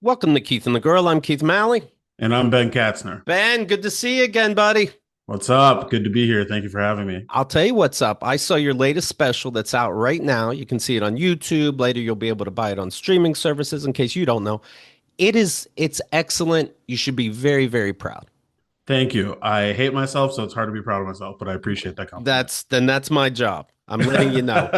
Welcome to Keith and the Girl. I'm Keith Malley. And I'm Ben Katzner. Ben, good to see you again, buddy. What's up? Good to be here. Thank you for having me. I'll tell you what's up. I saw your latest special that's out right now. You can see it on YouTube. Later, you'll be able to buy it on streaming services in case you don't know. It's excellent. You should be very, very proud. Thank you. I hate myself, so it's hard to be proud of myself, but I appreciate that compliment. That's my job. I'm letting you know.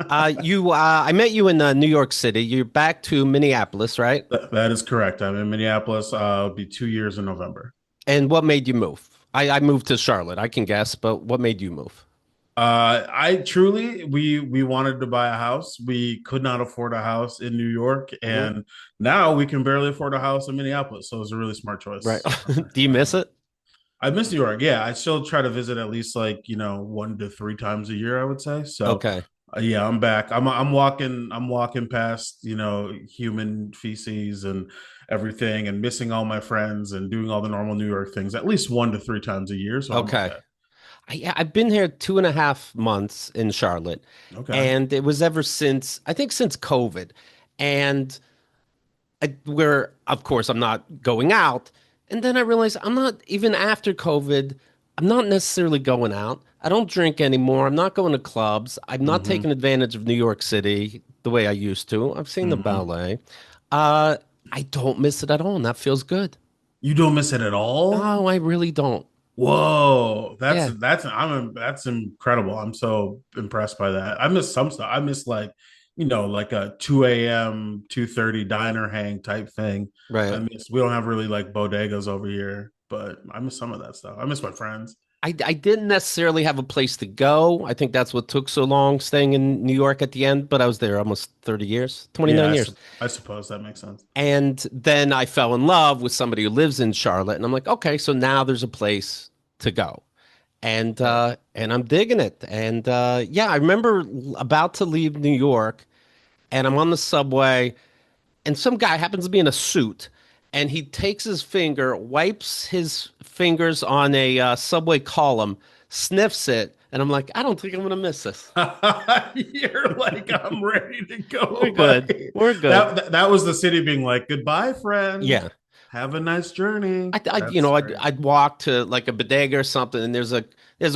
I met you in New York City. You're back to Minneapolis, right? That is correct. I'm in Minneapolis. It'll be 2 years in November. And what made you move? I moved to Charlotte, I can guess, but what made you move? I truly we wanted to buy a house. We could not afford a house in New York, Mhm. and now we can barely afford a house in Minneapolis. So it was a really smart Right. choice. Do you miss it? I miss New York. Yeah, I still try to visit at least like 1 to 3 times a year. I would say so. Okay. Yeah, I'm back. I'm walking past human feces and everything, and missing all my friends and doing all the normal New York things at least 1 to 3 times a year. So I'm Okay. okay. I've been here 2.5 months in Charlotte, Okay. and it was ever since, I think since COVID. And where, of course, I'm not going out. And then I realized I'm not, even after COVID, I'm not necessarily going out. I don't drink anymore. I'm not going to clubs. I'm not Mm-hmm. taking advantage of New York City the way I used to. I've seen the Mm-hmm. ballet. Uh, I don't miss it at all, and that feels good. You don't miss it at all? No, I really don't. Whoa, Yeah, that's incredible. I'm so impressed by that. I miss some stuff. I miss like a 2 a.m., 2:30 diner hang type thing. right. We don't have really like bodegas over here, but I miss some of that stuff. I miss my friends. I didn't necessarily have a place to go. I think that's what took so long staying in New York at the end, but I was there almost 30 years, 29 Yeah, years. I suppose that makes sense. And then I fell in love with somebody who lives in Charlotte, and I'm like, okay, so now there's a place to go. Right. And I'm digging it. And yeah, I remember about to leave New York, and I'm on the subway, and some guy happens to be in a suit, and he takes his finger, wipes his fingers on a subway column, sniffs it, and I'm like, I don't think I'm gonna miss this. You're like, I'm ready to We're go, good. buddy. We're good. That was the city being like, goodbye, friend. Yeah. Have a nice journey. You That's know, great. I'd walk to like a bodega or something, and there's a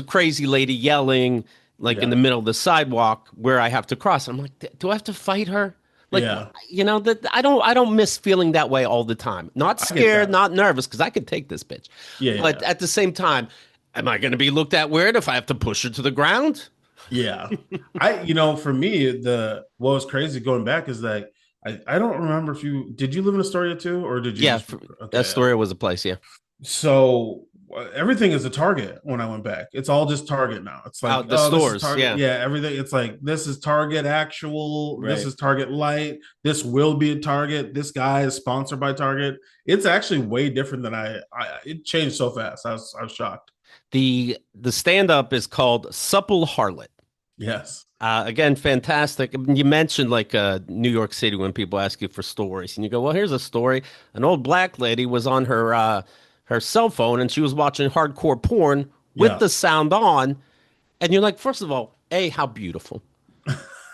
crazy lady yelling like in the Yeah. middle of the sidewalk where I have to cross. I'm like, do I have to fight her? Like, Yeah. that I don't miss feeling that way all the time. Not I get scared, that. not nervous, because I could take this bitch. Yeah, But yeah. at the same time, am I going to be looked at weird if I have to push her to the ground? Yeah. For me, the what was crazy going back is that I don't remember if you did you live in Astoria too, or did you Yeah, just okay. Astoria was a place. Yeah. So everything is a Target when I went back. It's all just Target now. It's like, Out the oh, this is stores. Target. Yeah. Yeah, everything. It's like this is Target actual. This Right. is Target Light. This will be a Target. This guy is sponsored by Target. It's actually way different than I it changed so fast. I was shocked. The stand up is called Supple Harlot. Yes. Again, fantastic. You mentioned like New York City when people ask you for stories, and you go, "Well, here's a story. An old black lady was on her cell phone, and she was watching hardcore porn with Yeah. the sound on." And you're like, first of all, A, how beautiful.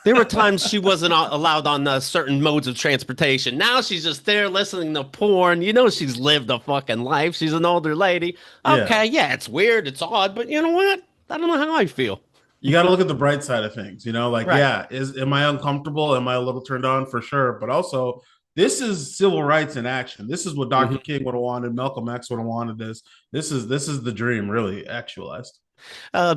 There were times she wasn't allowed on certain modes of transportation. Now she's just there listening to porn. You know she's lived a fucking life. She's an older lady. Yeah. Okay, yeah, it's weird, it's odd, but you know what? I don't know how I feel. You got to look at the bright side of things, like, Right. yeah, am I uncomfortable? Am I a little turned on? For sure. But also, this is civil rights in action. This is what Dr. Mhm. King would have wanted. Malcolm X would have wanted this. This is the dream really actualized.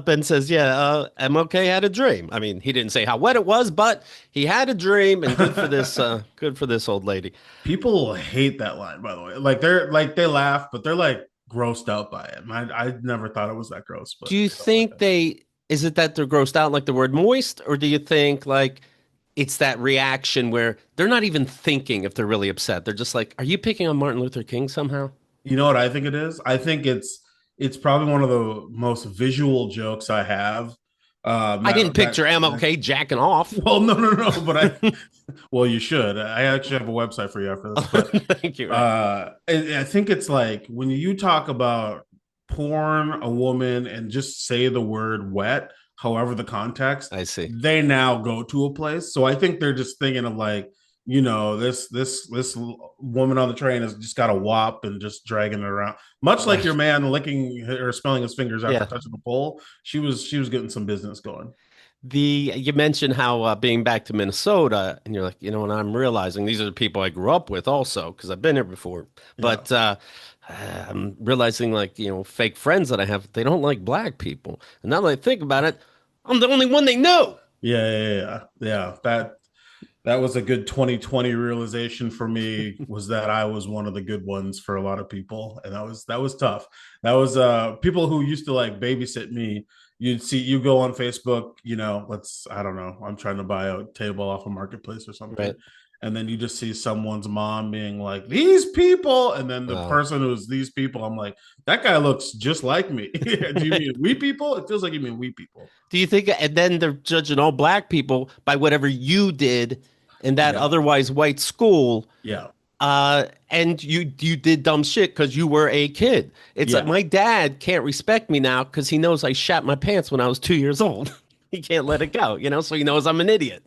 Ben says, "Yeah, MLK had a dream. I mean, he didn't say how wet it was, but he had a dream, and good for this, good for this old lady." People hate that line, by the way. Like they laugh, but they're like grossed out by it. I never thought it was that gross, but Do you stuff like think that. is it that they're grossed out like the word moist, or do you think like it's that reaction where they're not even thinking if they're really upset? They're just like, "Are you picking on Martin Luther King somehow?" You know what I think it is? I think it's probably one of the most visual jokes I have. I didn't picture That MLK jacking off. well, no, but well, you should. I actually have a website for you after this, but Thank you. Right. I think it's like when you talk about porn, a woman, and just say the word wet, however the context, I see. they now go to a place. So I think they're just thinking of like this woman on the train has just got a wop and just dragging it around, much like your Right. man licking or smelling his fingers after Yeah. touching the pole. She was getting some business going. You mentioned how being back to Minnesota, and you're like, and I'm realizing these are the people I grew up with also because I've been here before. Yeah. But I'm realizing like, fake friends that I have, they don't like black people. And now that I think about it, I'm the only one they know. Yeah. That was a good 2020 realization for me, was that I was one of the good ones for a lot of people. And that was tough. That was people who used to like babysit me. You go on Facebook, let's, I don't know, I'm trying to buy a table off a marketplace or something. Right. And then you just see someone's mom being like, these people. And then the Oh. person who's these people, I'm like, that guy looks just like me. Do you mean we people? It feels like you mean we people. Do you think, and then they're judging all black people by whatever you did in that Yeah. otherwise white school, Yeah. and you did dumb shit because you were a kid. It's like Yeah. my dad can't respect me now because he knows I shat my pants when I was 2 years old. He can't let it go, so he knows I'm an idiot.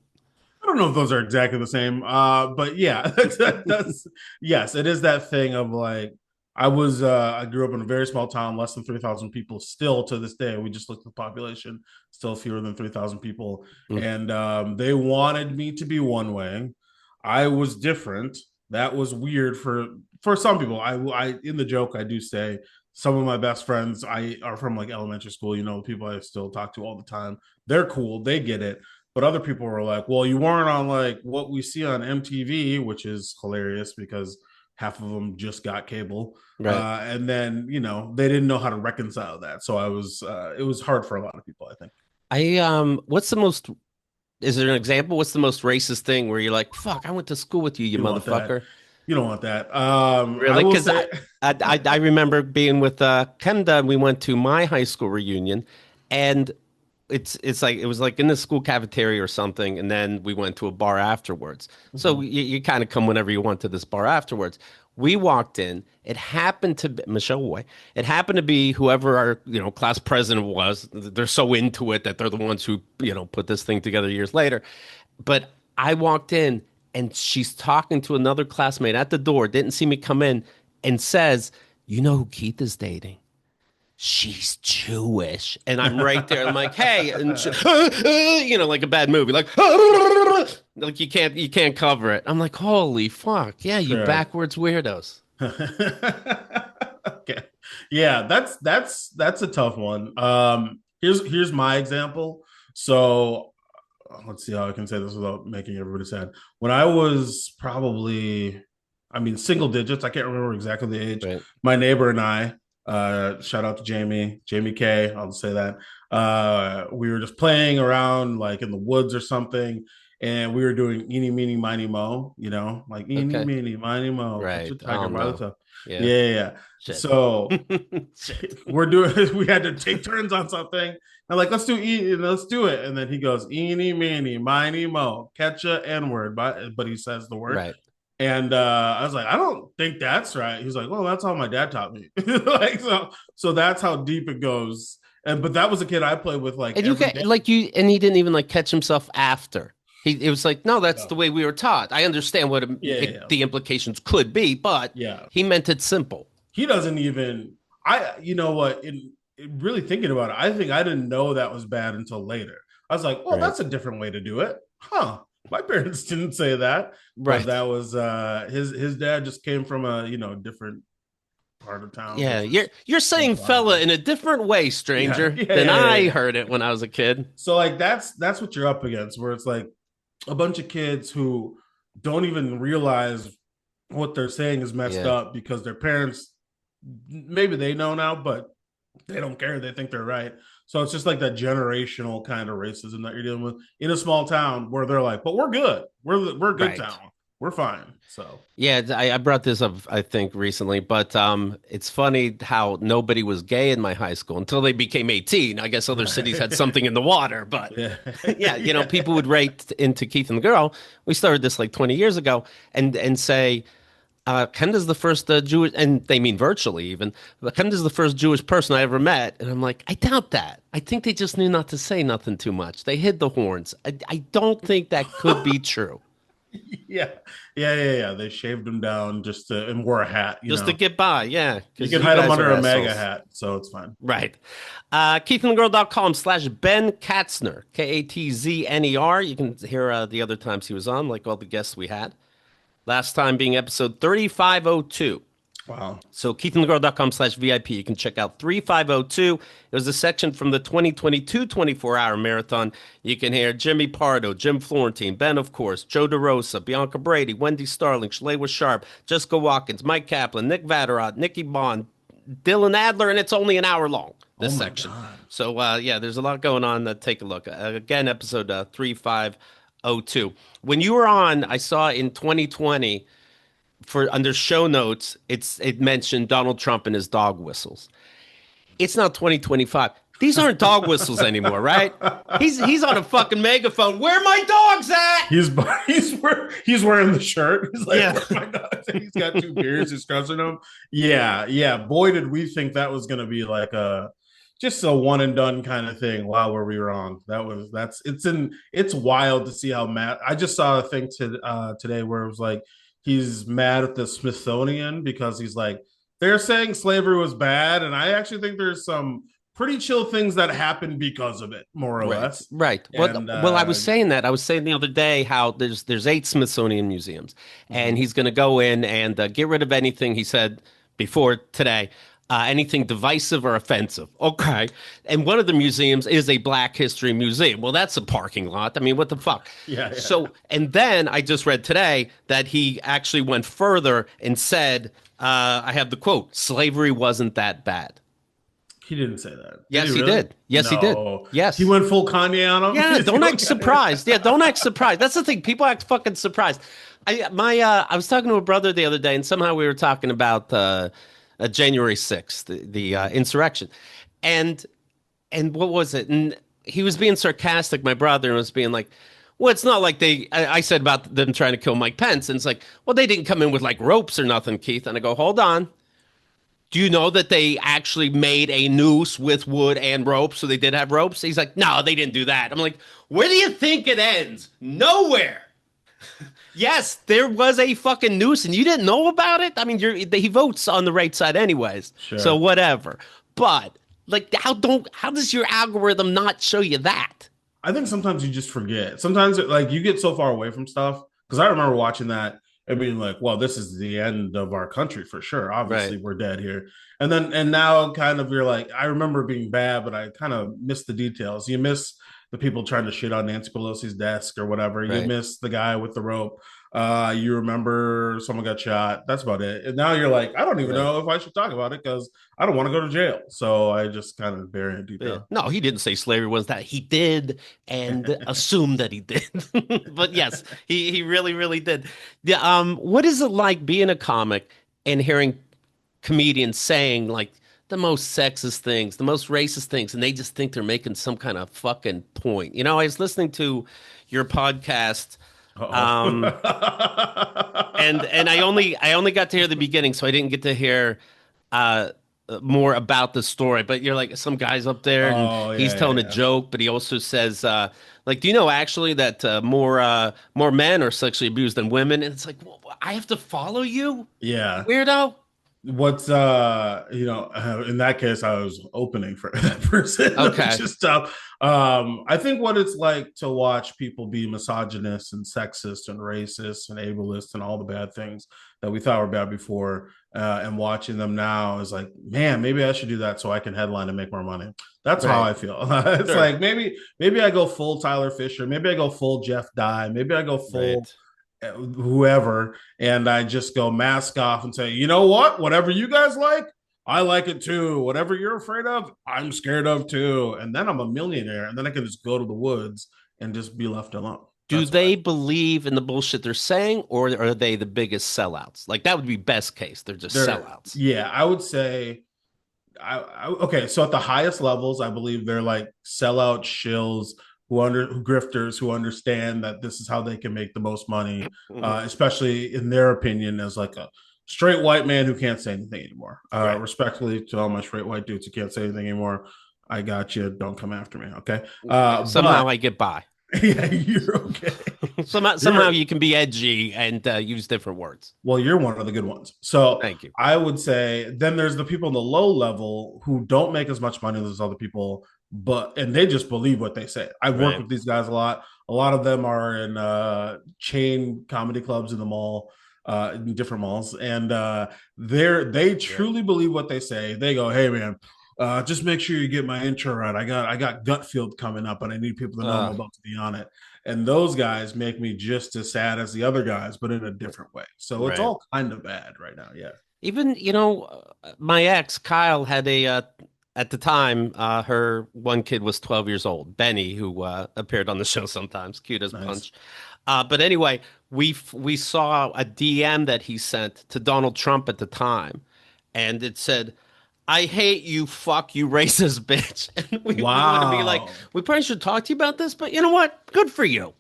I don't know if those are exactly the same, but yeah, that's yes, it is that thing of like I grew up in a very small town, less than 3,000 people. Still to this day, we just looked at the population, still fewer than 3,000 people, Mm. and they wanted me to be one way. I was different. That was weird for some people. I in the joke I do say some of my best friends I are from like elementary school. People I still talk to all the time. They're cool. They get it, but other people were like, well, you weren't on like what we see on MTV, which is hilarious because half of them just got cable. Right. And then, they didn't know how to reconcile that. So it was hard for a lot of people, I think. What's the most? Is there an example? What's the most racist thing where you're like, "Fuck, I went to school with you, you You don't want that. motherfucker." You don't want that. I Really? will Because say, I remember being with Kenda and we went to my high school reunion, and it's like it was like in the school cafeteria or something, and then we went to a bar afterwards. So Mhm. you kind of come whenever you want to this bar afterwards. We walked in. It happened to be Michelle Roy. It happened to be whoever our class president was. They're so into it that they're the ones who put this thing together years later. But I walked in and she's talking to another classmate at the door, didn't see me come in, and says, "You know who Keith is dating? She's Jewish." And I'm right there. I'm like, "Hey," and she, like a bad movie, like, like you can't cover it. I'm like, "Holy fuck, yeah, you Sure. backwards weirdos." Okay. Yeah, that's a tough one. Here's my example. So let's see how I can say this without making everybody sad. When I was probably, I mean, single digits, I can't remember exactly the age. Right. My neighbor and I, shout out to Jamie K. I'll just say that. We were just playing around like in the woods or something, and we were doing eeny, meeny, miny, mo. Like eeny, Okay. meeny, miny, mo. Catch Right. a Oh tiger by the no. toe. Yeah. Yeah. Shit. So Shit. we're doing we had to take turns on something. I'm like, let's do it. And then he goes, eeny, meeny, miny, mo, catch a N-word, but he says the word. Right. And I was like, I don't think that's right. He's like, well, that's how my dad taught me. Like, so that's how deep it goes. But that was a kid I played with like And you every get day. like and he didn't even like catch himself after. It was like, no, that's the No. way we were taught. I understand what Yeah. the implications could be, but Yeah. he meant it simple. He doesn't even you know what, in really thinking about it, I think I didn't know that was bad until later. I was like, oh, Right. that's a different way to do it. Huh. My parents didn't say that, but Right. that was his dad just came from a different part of town, Yeah, which you're was saying fine. fella in a different way, Yeah, stranger, yeah, than yeah, yeah, I yeah. heard it when I was a kid. So like that's what you're up against, where it's like a bunch of kids who don't even realize what they're saying is messed Yeah. up because their parents, maybe they know now, but they don't care. They think they're right. So it's just like that generational kind of racism that you're dealing with in a small town where they're like, but we're good. We're a good Right. town. We're fine. So Yeah, I brought this up I think recently, but it's funny how nobody was gay in my high school until they became 18. I guess other cities had right. something in the water, but Yeah. yeah, Yeah. people would write into Keith and the Girl. We started this like 20 years ago, and say Kenda's the first Jewish, and they mean virtually even. But Kenda's the first Jewish person I ever met, and I'm like, I doubt that. I think they just knew not to say nothing too much. They hid the horns. I don't think that could be true. Yeah, yeah. They shaved him down just to and wore a hat. Just to get by. Yeah, You because can you hide him guys are under a MAGA assholes. hat, so it's fine. Right. KeithandTheGirl.com/Ben Katzner, Katzner. You can hear the other times he was on, like all the guests we had. Last time being episode 3502. Wow. So KeithandTheGirl.com/VIP. You can check out 3502. It was a section from the 2022 24-hour marathon. You can hear Jimmy Pardo, Jim Florentine, Ben, of course, Joe DeRosa, Bianca Brady, Wendy Starling, Shalewa Sharp, Jessica Watkins, Mike Kaplan, Nick Vatterott, Nikki Bond, Dylan Adler, and it's only an hour long, Oh this my section. God. So, yeah, there's a lot going on. Take a look. Again, episode 3502. When you were on, I saw in 2020 for under show notes, it mentioned Donald Trump and his dog whistles. It's not 2025. These aren't dog whistles anymore, right? He's on a fucking megaphone. Where are my dogs at? he's he's wearing the shirt. He's like, Yeah. where my dog? He's got two beers. He's crushing them. Yeah, yeah. Boy, did we think that was gonna be like a just a one and done kind of thing. Wow, were we wrong? It's wild to see how mad. I just saw a thing today where it was like he's mad at the Smithsonian because he's like they're saying slavery was bad, and I actually think there's some pretty chill things that happened because of it, more or Right, less. right. And Well, I was saying that. I was saying the other day how there's 8 Smithsonian museums, and he's going to go in and get rid of anything he said before today, anything divisive or offensive. Okay, and one of the museums is a Black History museum. Well, that's a parking lot. I mean, what the fuck? yeah. So, and then I just read today that he actually went further and said, I have the quote: "Slavery wasn't that bad." He didn't say that. Did he Yes, he really? did. Yes, he did. No. He Yes. went full Kanye on him. Yeah, don't act surprised. Yeah, don't act surprised. That's the thing. People act fucking surprised. I was talking to a brother the other day, and somehow we were talking about January 6th, the insurrection, and what was it? And he was being sarcastic. My brother was being like, "Well, it's not like they." I said about them trying to kill Mike Pence, and it's like, "Well, they didn't come in with like ropes or nothing, Keith." And I go, "Hold on." Do you know that they actually made a noose with wood and rope? So they did have ropes. He's like, no, they didn't do that. I'm like, where do you think it ends? Nowhere. Yes, there was a fucking noose, and you didn't know about it. I mean, he votes on the right side anyways, so Sure. whatever. But like, how does your algorithm not show you that? I think sometimes you just forget. Sometimes like you get so far away from stuff. Because I remember watching that and being like, well, this is the end of our country for sure. Right, Obviously, we're dead here. And now kind of you're like, I remember being bad, but I kind of miss the details. You miss the people trying to shit on Nancy Pelosi's desk or whatever. You right. miss the guy with the rope. You remember someone got shot. That's about it. And now you're like, I don't even Right. know if I should talk about it because I don't want to go to jail. So I just kind of bury in Yeah. detail. No, he didn't say slavery was that. He did and assumed that he did. But yes, he really, really did. What is it like being a comic and hearing comedians saying like the most sexist things, the most racist things, and they just think they're making some kind of fucking point? You know, I was listening to your podcast, Uh-oh. um, and I only got to hear the beginning, so I didn't get to hear uh more about the story. But you're like some guys up there, and Oh he's yeah, yeah, telling a yeah. joke, but he also says like, do you know actually that more men are sexually abused than women? And it's like, well, I have to follow you, Yeah. weirdo. What's in that case I was opening for that person, which Okay, is tough. I think what it's like to watch people be misogynist and sexist and racist and ableist and all the bad things that we thought were bad before, and watching them now is like, man, maybe I should do that so I can headline and make more money. That's how right, I feel. It's sure, like maybe I go full Tyler Fisher, maybe I go full Jeff Dye, maybe I go full right. whoever, and I just go mask off and say, you know what? Whatever you guys like, I like it too. Whatever you're afraid of, I'm scared of too. And then I'm a millionaire, and then I can just go to the woods and just be left alone. Do That's what I. they believe in the bullshit they're saying, or are they the biggest sellouts? Like that would be best case. They're just They're sellouts. yeah, I would say. Okay, so at the highest levels, I believe they're like sellout shills who grifters who understand that this is how they can make the most money, Hmm. especially in their opinion as like a straight white man who can't say anything anymore. Right. Respectfully to all my straight white dudes who can't say anything anymore, I got you. Don't come after me, okay? Somehow But I get by. Yeah, you're okay. Somehow You're you can be edgy and use different words. Well, you're one of the good ones. So Thank you. I would say then there's the people in the low level who don't make as much money as other people, but and they just believe what they say. I've worked Right. with these guys a lot. A lot of them are in chain comedy clubs in the mall, in different malls, and they Yeah. truly believe what they say. They go, "Hey, man, just make sure you get my intro right. I got Gutfield coming up, and I need people to know I'm Uh, about to be on it." And those guys make me just as sad as the other guys, but in a different way. So it's right. all kind of bad right now. Yeah. Even, my ex, Kyle, had at the time, her one kid was 12 years old, Benny, who appeared on the show sometimes, cute as Nice. punch. But anyway, we saw a DM that he sent to Donald Trump at the time, and it said, "I hate you, fuck you, racist bitch." And we wanted to be like, Wow. we probably should talk to you about this, but you know what? Good for you.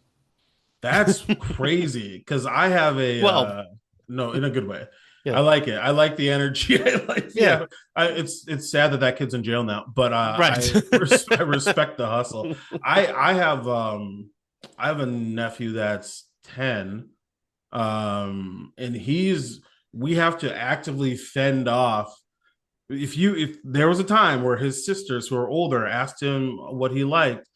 That's crazy. Cause I have a Well, no, in a good way. yeah, I like it. I like the energy. I like, yeah, yeah. It's sad that that kid's in jail now, but right. I respect the hustle. I have a nephew that's 10, and we have to actively fend off. If there was a time where his sisters who are older asked him what he liked,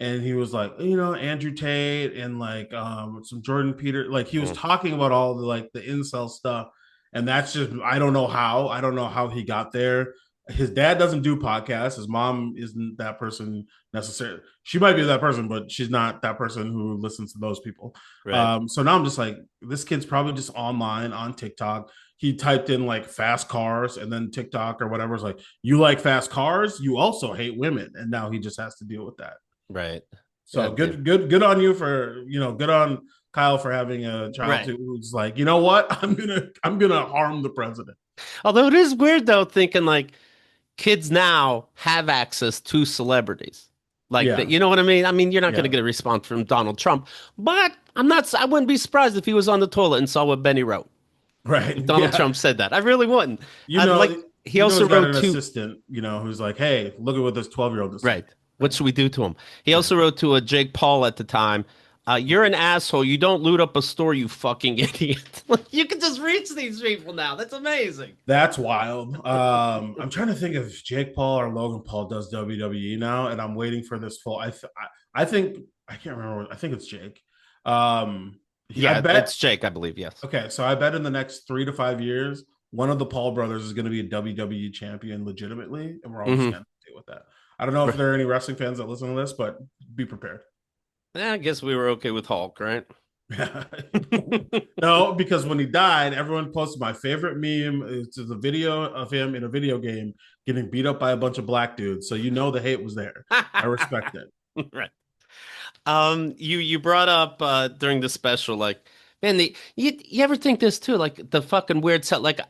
and he was like, Andrew Tate and like some Jordan Peter, like he was Mm, talking about all the like the incel stuff, and that's just I don't know how he got there. His dad doesn't do podcasts. His mom isn't that person necessarily. She might be that person, but she's not that person who listens to those people. right. So now I'm just like, this kid's probably just online on TikTok. He typed in like fast cars, and then TikTok or whatever is like, you like fast cars, you also hate women, and now he just has to deal with that. Right. So God damn. good on you for good on Kyle for having a child Right. who's like, you know what, I'm gonna harm the president. Although it is weird though, thinking like kids now have access to celebrities. Like that, Yeah, you know what I mean? I mean, you're not going to yeah, get a response from Donald Trump, but I wouldn't be surprised if he was on the toilet and saw what Benny wrote. right, And Donald yeah. Trump said that. I really wouldn't. You I'd like, know, he he's also got wrote an two, assistant, who's like, hey, look at what this 12-year-old is saying. right. What should we do to him? He Right. also wrote to a Jake Paul at the time. You're an asshole. You don't loot up a store, you fucking idiot. You can just reach these people now. That's amazing. That's wild. I'm trying to think if Jake Paul or Logan Paul does WWE now, and I'm waiting for this full. I think I can't remember. I think it's Jake. I Yeah, bet. it's Jake, I believe. Yes. Okay, so I bet in the next 3 to 5 years, one of the Paul brothers is going to be a WWE champion legitimately, and we're all just Hmm. going to deal with that. I don't know if there are any wrestling fans that listen to this, but be prepared. I guess we were okay with Hulk, right? No, because when he died, everyone posted my favorite meme. It's the video of him in a video game getting beat up by a bunch of black dudes. So the hate was there. I respect it. Right. You brought up during the special, like, man, you ever think this too? Like the fucking weird set, like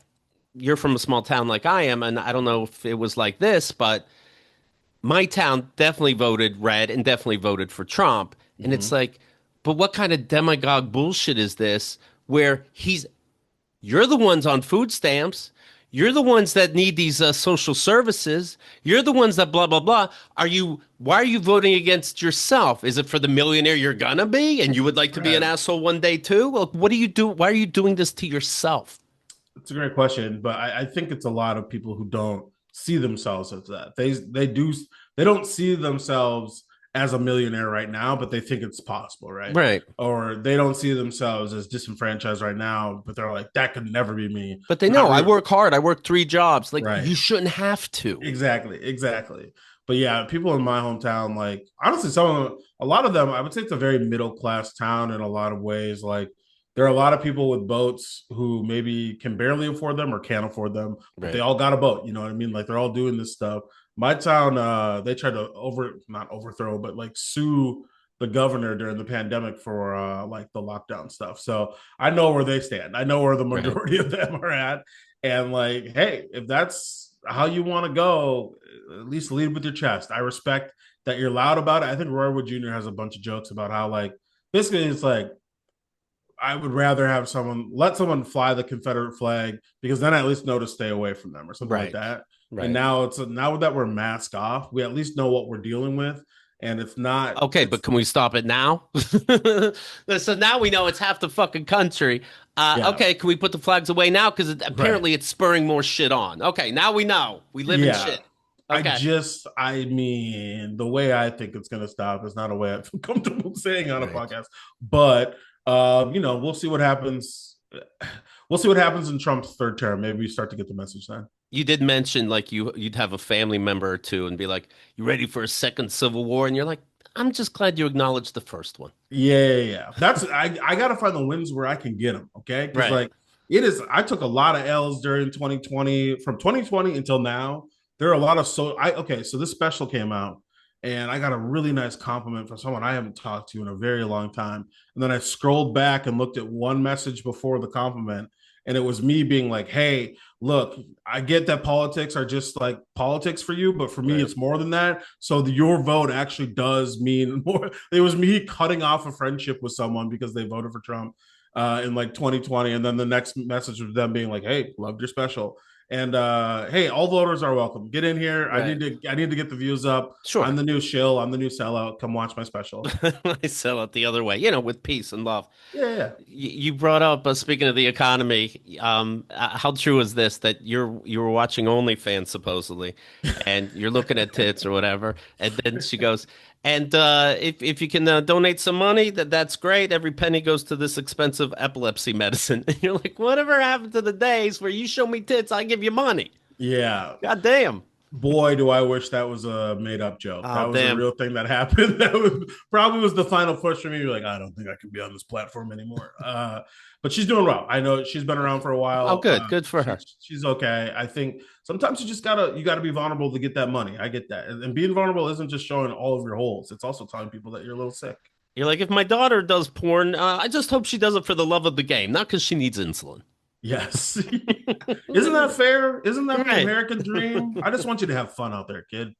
you're from a small town like I am, and I don't know if it was like this, but my town definitely voted red and definitely voted for Trump. And it's Mm-hmm. like, but what kind of demagogue bullshit is this where you're the ones on food stamps. You're the ones that need these social services. You're the ones that blah blah blah. Why are you voting against yourself? Is it for the millionaire you're gonna be, and you would like to be an Right. asshole one day too? Well, what do you do? Why are you doing this to yourself? It's a great question, but I think it's a lot of people who don't see themselves as that. They don't see themselves as a millionaire right now, but they think it's possible, right? Right. Or they don't see themselves as disenfranchised right now, but they're like, that could never be me. But they Not know I real, work hard. I work three jobs. Like right? you shouldn't have to. Exactly, exactly. But yeah, people in my hometown, like honestly, a lot of them, I would say it's a very middle class town in a lot of ways. Like there are a lot of people with boats who maybe can barely afford them or can't afford them, but they Right. all got a boat. You know what I mean? Like they're all doing this stuff. My town, they tried to not overthrow, but like sue the governor during the pandemic for like the lockdown stuff. So I know where they stand. I know where the Right. majority of them are at. And like, hey, if that's how you want to go, at least lead with your chest. I respect that you're loud about it. I think Roy Wood Jr. has a bunch of jokes about how like basically it's like I would rather have let someone fly the Confederate flag because then I at least know to stay away from them or something like Right. that. And Right. now that we're masked off, we at least know what we're dealing with. and it's not. Okay, but It's can we stop it now? So now we know it's half the fucking country. yeah, Okay, can we put the flags away now? Because right. apparently it's spurring more shit on. Okay, now we know. We live in Yeah. shit. Okay. I mean, the way I think it's going to stop is not a way I feel comfortable saying on a Right. podcast, but we'll see what happens. We'll see what happens in Trump's third term. Maybe we start to get the message then. You did mention like you'd have a family member or two and be like, "You ready for a second civil war?" And you're like, "I'm just glad you acknowledged the first one." Yeah. That's I got to find the wins where I can get them. Okay, because Right. like it is. I took a lot of L's during 2020, from 2020 until now. There are a lot of so this special came out, and I got a really nice compliment from someone I haven't talked to in a very long time. And then I scrolled back and looked at one message before the compliment, and it was me being like, "Hey, look, I get that politics are just like politics for you, but for me, Right. it's more than that. So your vote actually does mean more." It was me cutting off a friendship with someone because they voted for Trump in like 2020, and then the next message was them being like, "Hey, loved your special." And hey, all voters are welcome. Get in here. Right. I need to get the views up. I'm Sure. the new shill. I'm the new sellout. Come watch my special. I sell it the other way, with peace and love. Yeah. You brought up, speaking of the economy, how true is this that you were watching OnlyFans supposedly, and you're looking at tits or whatever, and then she goes, and if you can donate some money, that's great. Every penny goes to this expensive epilepsy medicine. And you're like, whatever happened to the days where you show me tits, I give you money? Yeah. God damn. Boy, do I wish that was a made up joke. Oh That was a damn. real thing that happened. That was probably was the final push for me. Like, I don't think I can be on this platform anymore. But she's doing well. I know she's been around for a Oh, while. good, good for her. She's okay. I think sometimes you gotta be vulnerable to get that money. I get that, and being vulnerable isn't just showing all of your holes. It's also telling people that you're a little sick. You're like, if my daughter does porn, I just hope she does it for the love of the game, not because she needs insulin. Yes, isn't that fair? Isn't that the Right. American dream? I just want you to have fun out there, kid.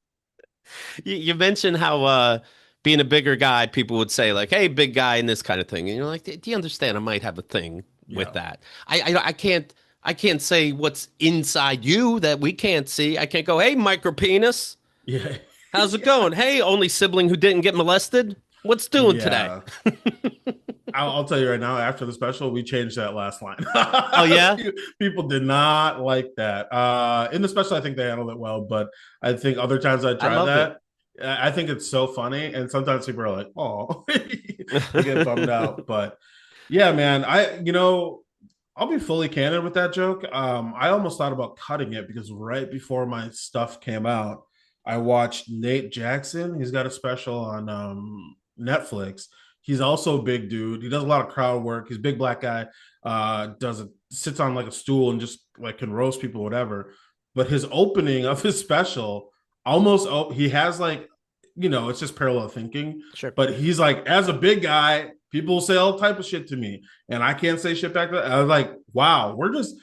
You mentioned how being a bigger guy, people would say like, "Hey, big guy," and this kind of thing, and you're like, "Do you understand? I might have a thing with Yeah, that. I can't say what's inside you that we can't see. I can't go, "Hey, micro penis, yeah, how's it going? Hey, only sibling who didn't get molested, what's doing today?" yeah. I'll tell you right now, after the special, we changed that last line. Oh yeah, People did not like that. In the special, I think they handled it well, but I think other times I I try love it. that. I think it's so funny, and sometimes people are like, "Oh," they get bummed out. But yeah, man, I'll be fully candid with that joke. I almost thought about cutting it because right before my stuff came out, I watched Nate Jackson. He's got a special on Netflix. He's also a big dude. He does a lot of crowd work. He's a big black guy. Sits on like a stool and just like can roast people, whatever. But his opening of his special almost he has like it's just parallel thinking. Sure. But he's like, as a big guy, people say all type of shit to me, and I can't say shit back. I was like, wow, we're just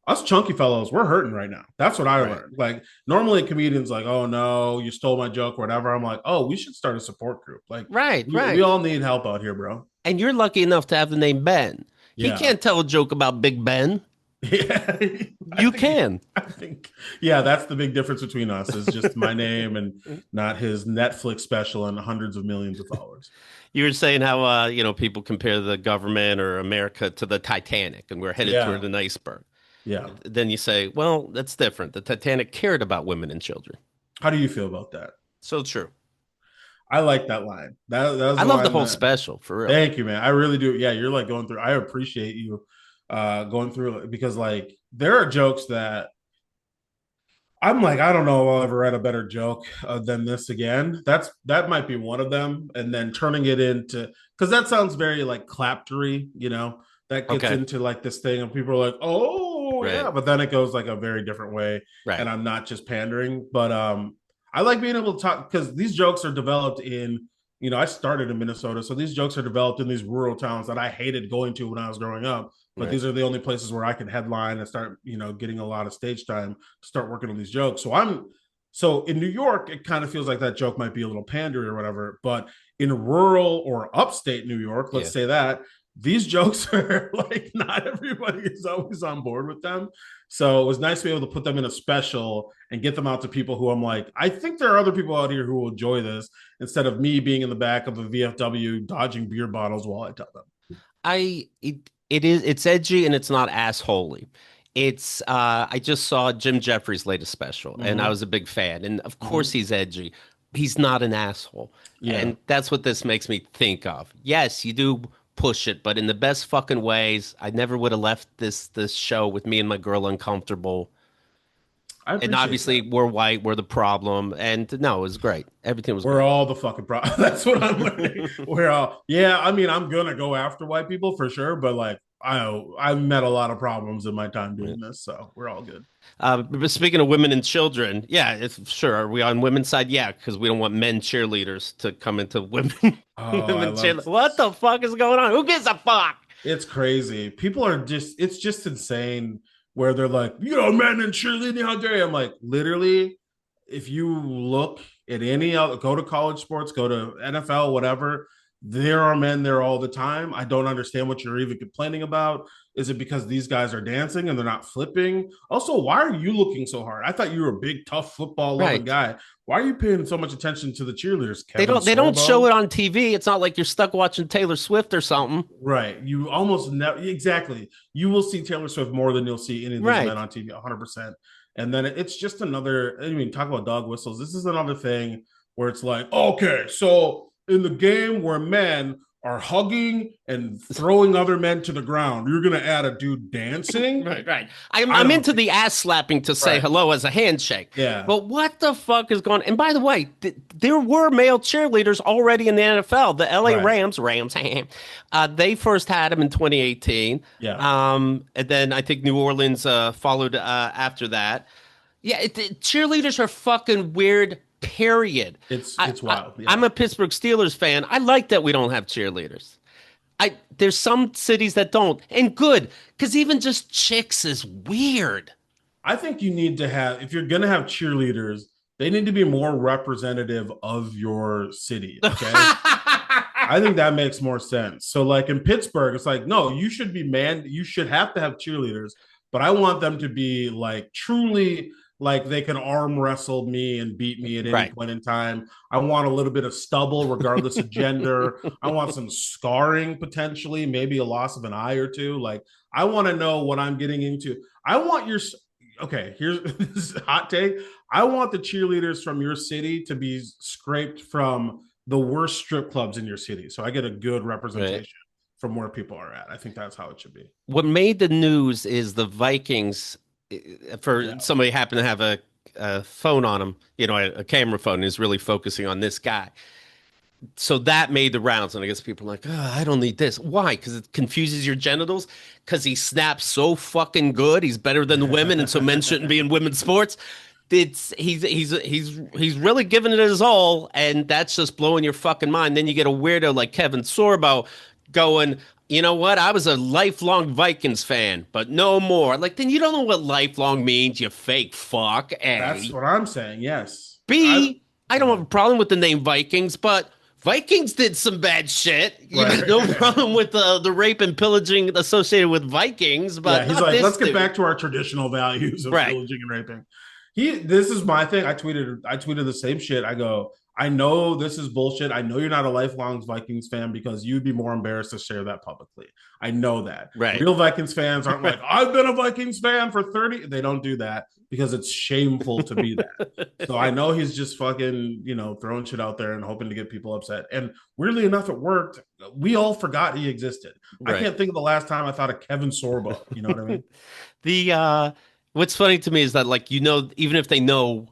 us chunky fellows. We're hurting right now. That's what I Right. learned. Like normally, comedians like, oh no, you stole my joke or whatever. I'm like, oh, we should start a support group. Like Right. we Right. all need help out here, bro. And you're lucky enough to have the name Ben. He Yeah. can't tell a joke about Big Ben. Yeah, You can. I think, yeah, that's the big difference between us is just my name and not his Netflix special and hundreds of millions of followers. You were saying how people compare the government or America to the Titanic, and we're headed toward Yeah, an iceberg. yeah. Then you say, well, that's different. The Titanic cared about women and children. How do you feel about that? So true. I like that line. That was I the love the line whole that. special for real. Thank you, man. I really do. Yeah, you're like going through. I appreciate you going through it because like there are jokes that I'm like, I don't know if I'll ever write a better joke than this again. That might be one of them. And then turning it into because that sounds very like claptery, that gets Okay. into like this thing, and people are like, oh Right. yeah, but then it goes like a very different way, Right. and I'm not just pandering, but I like being able to talk because these jokes are developed in. I started in Minnesota, so these jokes are developed in these rural towns that I hated going to when I was growing up. But Right. these are the only places where I can headline and start, getting a lot of stage time to start working on these jokes. So in New York, it kind of feels like that joke might be a little pandery or whatever. But in rural or upstate New York, let's Yeah. say that, these jokes are like not everybody is always on board with them. So it was nice to be able to put them in a special and get them out to people who I'm like, I think there are other people out here who will enjoy this instead of me being in the back of a VFW dodging beer bottles while I tell them. It's edgy and it's not assholey. It's I just saw Jim Jeffries' latest special and I Mm-hmm. was a big fan. And of course Mm-hmm. he's edgy. He's not an asshole. Yeah. And that's what this makes me think of. Yes, you do push it, but in the best fucking ways. I never would have left this show with me and my girl uncomfortable. I And appreciate obviously that. we're white, we're the problem. And no, it was great. Everything was We're great. all the fucking problem. That's what I'm learning. We're all, yeah. I mean, I'm gonna go after white people for sure, but like, I've met a lot of problems in my time doing this, so we're all good. But speaking of women and children, yeah, it's sure. Are we on women's side? Yeah, because we don't want men cheerleaders to come into women Oh, I women love. cheerleaders. What the fuck is going on? Who gives a fuck? It's crazy. People are just. It's just insane. Where they're like, men and cheerleading, how dare you? I'm like, literally, if you look at any other, go to college sports, go to NFL, whatever, there are men there all the time. I don't understand what you're even complaining about. Is it because these guys are dancing and they're not flipping? Also, why are you looking so hard? I thought you were a big, tough football loving Right. guy. Why are you paying so much attention to the cheerleaders? They Kevin don't show Sorbo? it on TV. It's not like you're stuck watching Taylor Swift or something. Right. You almost never, exactly. You will see Taylor Swift more than you'll see any of these men Right. on TV, 100%. And then it's just another, I mean, talk about dog whistles. This is another thing where it's like, okay, so in the game where men are hugging and throwing other men to the ground, you're going to add a dude dancing? Right, right. I'm I I'm don't into think, the ass slapping to say right. hello as a handshake. Yeah. But what the fuck is going on? And by the way, there were male cheerleaders already in the NFL. The LA Right. Rams, they first had them in 2018. Yeah. And then I think New Orleans followed after that. Yeah, cheerleaders are fucking weird. Period. It's wild. Yeah. I'm a Pittsburgh Steelers fan. I like that we don't have cheerleaders. There's some cities that don't, and good, because even just chicks is weird. I think you need to have, if you're going to have cheerleaders, they need to be more representative of your city. Okay. I think that makes more sense. So, like in Pittsburgh, it's like, no, you should be man, you should have to have cheerleaders, but I want them to be like truly like they can arm wrestle me and beat me at any Right. point in time. I want a little bit of stubble, regardless of gender. I want some scarring potentially, maybe a loss of an eye or two. Like, I want to know what I'm getting into. I want your, okay, here's this is a hot take. I want the cheerleaders from your city to be scraped from the worst strip clubs in your city. So I get a good Right. representation from where people are at. I think that's how it should be. What made the news is the Vikings, for Yeah. somebody happened to have a phone on him, a camera phone, is really focusing on this guy. So that made the rounds, and I guess people are like, oh, I don't need this. Why? Because it confuses your genitals? Because he snaps so fucking good, he's better than the women, and so men shouldn't be in women's sports. He's really giving it his all, and that's just blowing your fucking mind. Then you get a weirdo like Kevin Sorbo going, you know what? I was a lifelong Vikings fan, but no more. Like, then you don't know what lifelong means, you fake fuck. That's A. what I'm saying. Yes. B, I Go don't have ahead. a problem with the name Vikings, but Vikings did some bad shit. You got no Right. problem with the rape and pillaging associated with Vikings, Yeah, but he's not like, this let's get dude. back to our traditional values of Right. pillaging and raping. This is my thing. I tweeted the same shit. I go, I know this is bullshit. I know you're not a lifelong Vikings fan because you'd be more embarrassed to share that publicly. I know that. Right. Real Vikings fans aren't like, I've been a Vikings fan for 30. They don't do that because it's shameful to be that. So I know he's just fucking, throwing shit out there and hoping to get people upset. And weirdly enough, it worked. We all forgot he existed. I Right. can't think of the last time I thought of Kevin Sorbo. You know what I mean? The what's funny to me is that, like, even if they know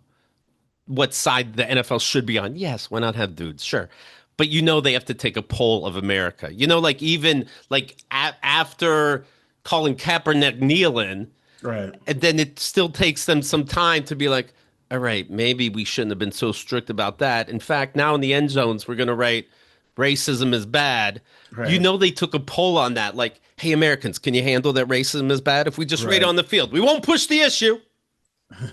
what side the NFL should be on, yes, why not have dudes? Sure. But they have to take a poll of America. Like, even like after calling Kaepernick kneeling, Right. and then it still takes them some time to be like, all right, maybe we shouldn't have been so strict about that. In fact, now in the end zones, we're going to write racism is bad. Right. They took a poll on that. Like, hey, Americans, can you handle that racism is bad? If we just rate Right. on the field, we won't push the issue.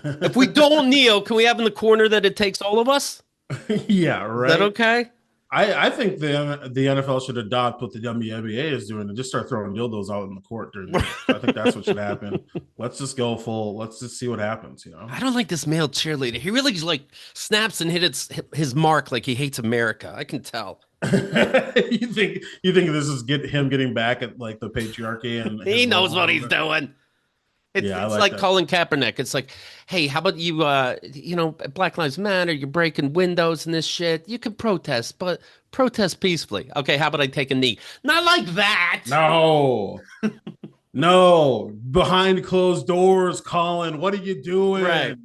If we don't kneel, can we have in the corner that it takes all of us? Yeah, Is that right. okay? I think the NFL should adopt what the WNBA is doing and just start throwing dildos out in the court during games. I think that's what should happen. Let's just go full. Let's just see what happens. You know. I don't like this male cheerleader. He really just like snaps and his mark like he hates America. I can tell. You think this is him getting back at like the patriarchy and He his knows role what a he's little bit? doing. Yeah, I It's like like that. Colin Kaepernick. It's like, hey, how about Black Lives Matter, you're breaking windows and this shit. You can protest, but protest peacefully. Okay, how about I take a knee? Not like that. No, no, behind closed doors, Colin. What are you Right. doing?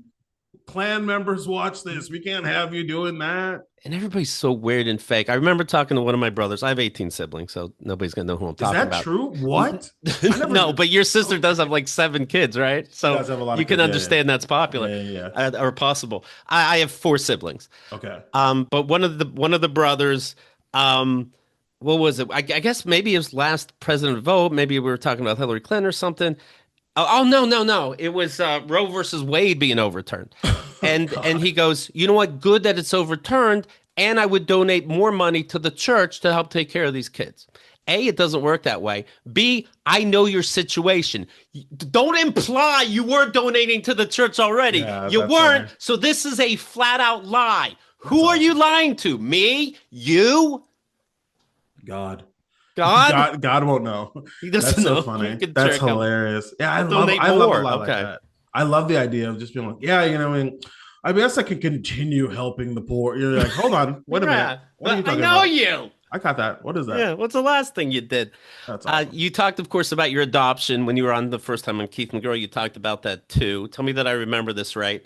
Clan members watch this. We can't have you doing that. And everybody's so weird and fake. I remember talking to one of my brothers. I have 18 siblings, so nobody's gonna know who I'm Is talking that about. true? What? I No, never. but your sister does have Okay. like 7 kids, right? She So does have a lot you of can kids. Yeah, yeah, understand that's popular, yeah, yeah, yeah. or possible. I have 4 siblings. Okay. But one of the brothers, um, what was it? I guess maybe it was last president vote. Maybe we were talking about Hillary Clinton or something. Oh, no, no, no. It was Roe versus Wade being overturned. Oh And God. he goes, you know what? Good that it's overturned, and I would donate more money to the church to help take care of these kids. A, it doesn't work that way. B, I know your situation. Don't imply you were donating to the church already. Yeah, You that's weren't, funny. so this is a flat out lie. That's Who are you awesome. lying to? Me? You? God. God? God won't know. He doesn't That's so know. You funny. can That's trick him. hilarious. Yeah, I'll donate I love a more. lot like Okay. that. I love the idea of just being like, yeah, I guess I could continue helping the poor. You're like, hold on, wait a minute. Yeah. What are Well, you I talking know about? you. I got that. What is that? Yeah. What's the last thing you did? That's awesome. You talked, of course, about your adoption when you were on the first time on Keith and Girl. You talked about that too. Tell me that I remember this right.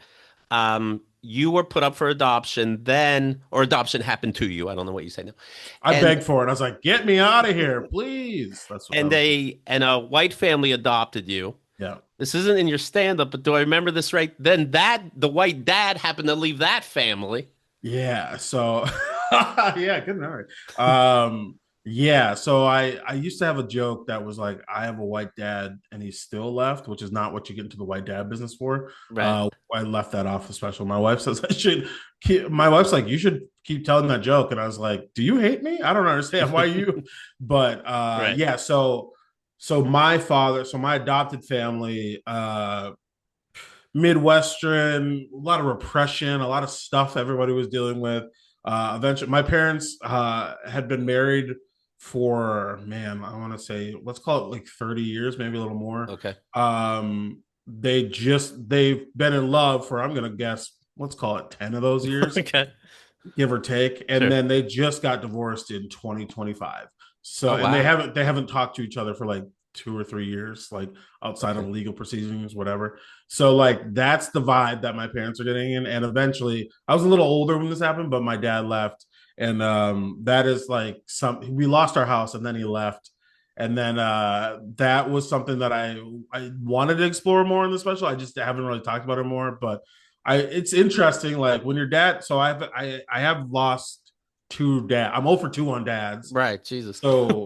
You were put up for adoption then, or adoption happened to you. I don't know what you say now. I And begged for it. I was like, get me out of here, please. That's what I and was. a white family adopted you. Yeah. This isn't in your stand-up, but do I remember this right? Then the white dad happened to leave that family. Yeah. So yeah, good memory. Yeah. So I used to have a joke that was like, I have a white dad and he's still left, which is not what you get into the white dad business for. Right. I left that off the special. My wife says I should my wife's like, you should keep telling that joke. And I was like, do you hate me? I don't understand why you, but Right. yeah, so my adopted family, Midwestern, a lot of repression, a lot of stuff everybody was dealing with. Eventually, my parents had been married for, man, I want to say, let's call it like 30 years, maybe a little more. Okay. They've been in love for, I'm gonna guess, let's call it 10 of those years, Okay. give or take, and Sure. then they just got divorced in 2025. So, Oh, and wow. they haven't talked to each other for like 2 or 3 years, like outside Okay. of legal proceedings, whatever. So like that's the vibe that my parents are getting in. And eventually, I was a little older when this happened, but my dad left, and that is like some, we lost our house, and then he left. And then that was something that I wanted to explore more in the special. I just haven't really talked about it more, but it's interesting. Like when your dad, so I have lost two dad. I'm 0 for 2 on dads. Right. Jesus. So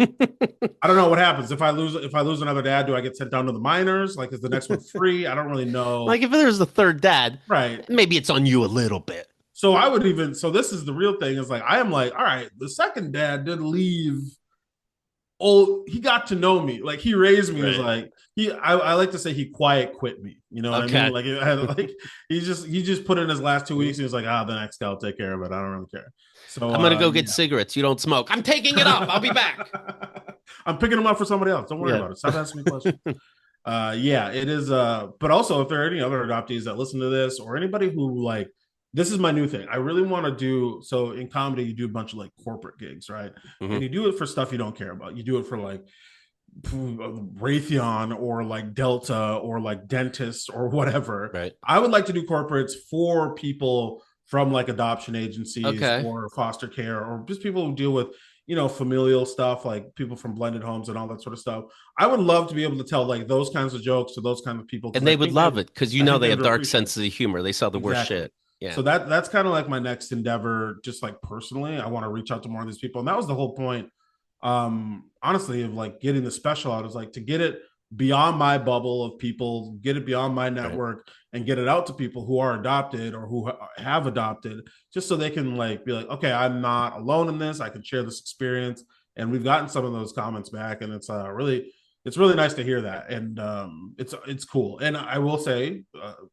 I don't know what happens if I lose another dad. Do I get sent down to the minors? Like, is the next one free? I don't really Like know. if there's a third dad, Right. maybe it's on you a little bit. So I would even. So this is the real thing. Is like I am like, all right. The second dad did leave. Oh, he got to know me. Like he raised me as Right. like he. I like to say he quiet quit me. You know what I mean? Okay. Like like he just put in his last 2 weeks. And he was like, the next guy will take care of it. I don't really care. So I'm gonna go get yeah. cigarettes. You don't smoke. I'm taking it up. I'll be back. I'm picking them up for somebody else. Don't worry Yeah. about it. Stop asking me questions. Yeah, it is. But also, if there are any other adoptees that listen to this, or anybody who like, this is my new thing. I really want to do. So in comedy, you do a bunch of like corporate gigs, right? And Hmm. you do it for stuff you don't care about. You do it for like Raytheon or like Delta or like dentists or whatever. Right. I would like to do corporates for people from like adoption agencies Okay. or foster care or just people who deal with, familial stuff, like people from blended homes and all that sort of stuff. I would love to be able to tell like those kinds of jokes to those kinds of people And because they would love it because I think they they have would dark appreciate it. senses of humor. They saw the worst Exactly. shit. Yeah. So that's kind of like my next endeavor, just like personally. I want to reach out to more of these people. And that was the whole point, honestly, of like getting the special out, is like to get it beyond my bubble of people, get it beyond my Right. network, and get it out to people who are adopted or who have adopted, just so they can like be like, okay, I'm not alone in this. I can share this experience. And we've gotten some of those comments back, and it's really nice to hear that, and it's cool. And I will say,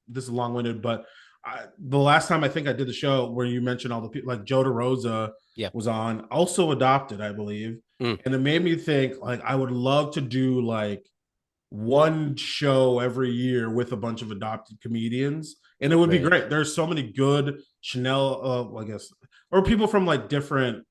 this is long winded, but the last time I think I did the show where you mentioned all the people like Joe DeRosa Yeah. was on, also adopted, I believe, Mm, and it made me think like I would love to do like one show every year with a bunch of adopted comedians, and it would be right. great. There's so many good Chanel, I guess, or people from like different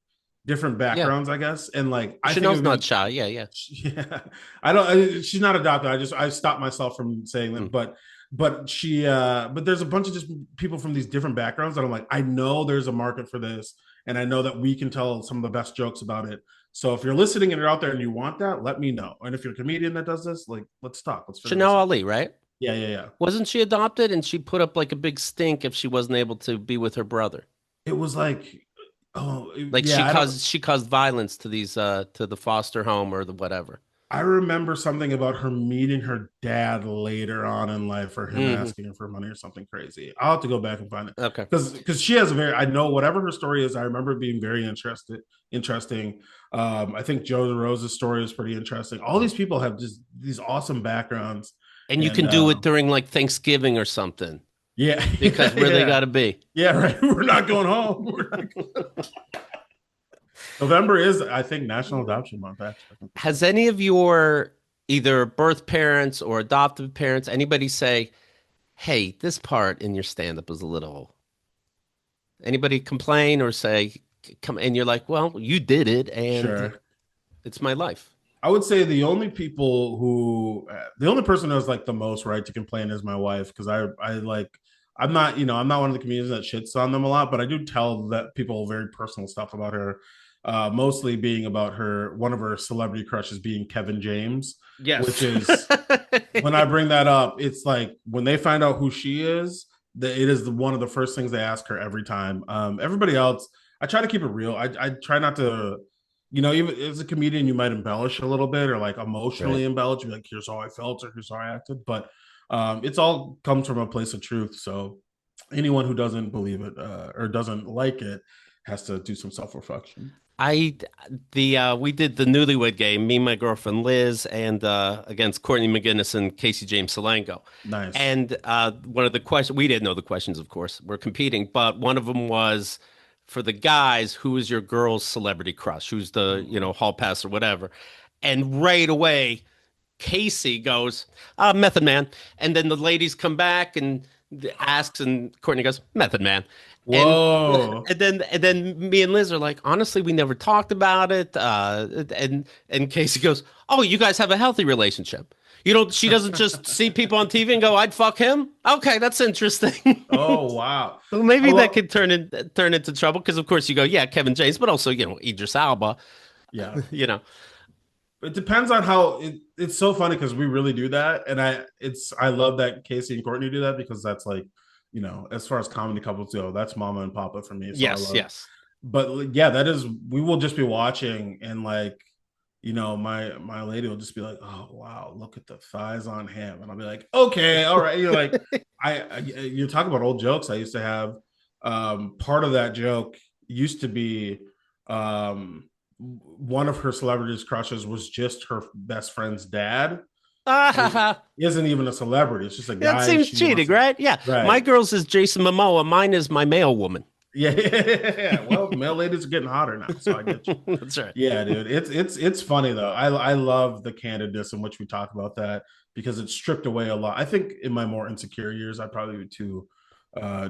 Yeah. backgrounds, I guess, and like I think it Chanel's would not be. shy. Yeah. Yeah. Yeah, I don't. She's not adopted. I stopped myself from saying Mm. that, but there's a bunch of just people from these different backgrounds that I'm like, I know there's a market for this, and I know that we can tell some of the best jokes about it. So if you're listening and you're out there and you want that, let me know. And if you're a comedian that does this, like, let's talk. Let's figure Chanel this out. Ali, right? Yeah, yeah, yeah. Wasn't she adopted and she put up like a big stink if she wasn't able to be with her brother? It was like, oh, Like yeah. I don't. she caused violence to these to the foster home or the whatever. I remember something about her meeting her dad later on in life, or him Hmm. asking her for money or something crazy. I'll have to go back and find it, Okay. because she has a very, I know whatever her story is. I remember it being very interesting. I think Joe DeRosa's story is pretty interesting. All these people have just these awesome backgrounds, And you and can do it during like Thanksgiving or something yeah, because where they yeah, got to be. yeah, right. We're not going home. We're not going. November is, I think, National Adoption Month. Actually, I think that's right. Has any of your either birth parents or adoptive parents, anybody say, "Hey, this part in your stand-up was a little," anybody complain or say, "Come," and you're like, "Well, you did it, and Sure. it's my life." I would say the only person who has like the most right to complain is my wife, because I like, I'm not, I'm not one of the comedians that shits on them a lot, but I do tell that people very personal stuff about her, mostly being about her, one of her celebrity crushes being Kevin James, which Yes. is, when I bring that up, it's like when they find out who she is, that it is one of the first things they ask her every time. Everybody else, I try to keep it real. I try not to, even as a comedian, you might embellish a little bit or like Right. emotionally embellish, be like, here's how I felt or here's how I acted. But it's all comes from a place of truth. So anyone who doesn't believe it, or doesn't like it, has to do some self reflection. I the We did the Newlywed Game, me, my girlfriend Liz, and against Courtney McGinnis and Casey James Salengo. Nice. And one of the questions, we didn't know the questions, of course, we're competing, but one of them was for the guys, who is your girl's celebrity crush? Who's the, Ooh. hall pass or whatever? And right away, Casey goes, Method Man. And then the ladies come back and asks, and Courtney goes, Method Man. And Whoa. and then me and Liz are like, honestly, we never talked about it. And Casey goes, oh, you guys have a healthy relationship. You don't. She doesn't just see people on TV and go, I'd fuck him. Okay, that's interesting. Oh wow. So I maybe that love. could turn into trouble because, of course, you go, yeah, Kevin James, but also, Idris Alba. Yeah. You know, It depends on how it's so funny because we really do that, and I love that Casey and Courtney do that, because that's like, as far as comedy couples go, that's mama and papa for me. So I yes, love. yes. But like, yeah, that is, we will just be watching, and like, my lady will just be like, oh wow, look at the thighs on him, and I'll be like, okay, all right. You're like, you talk about old jokes I used to have. Part of that joke used to be, one of her celebrities crushes was just her best friend's dad, who Ah, isn't even a celebrity. It's just a that guy seems she wants cheating, to. right? Yeah. My Right. girl's is Jason Momoa. Mine is my mail woman. Yeah, yeah. Well, male ladies are getting hotter now, so I get you. That's right. Yeah, dude. It's funny though. I love the candidness in which we talk about that, because it stripped away a lot. I think in my more insecure years, I'd probably be too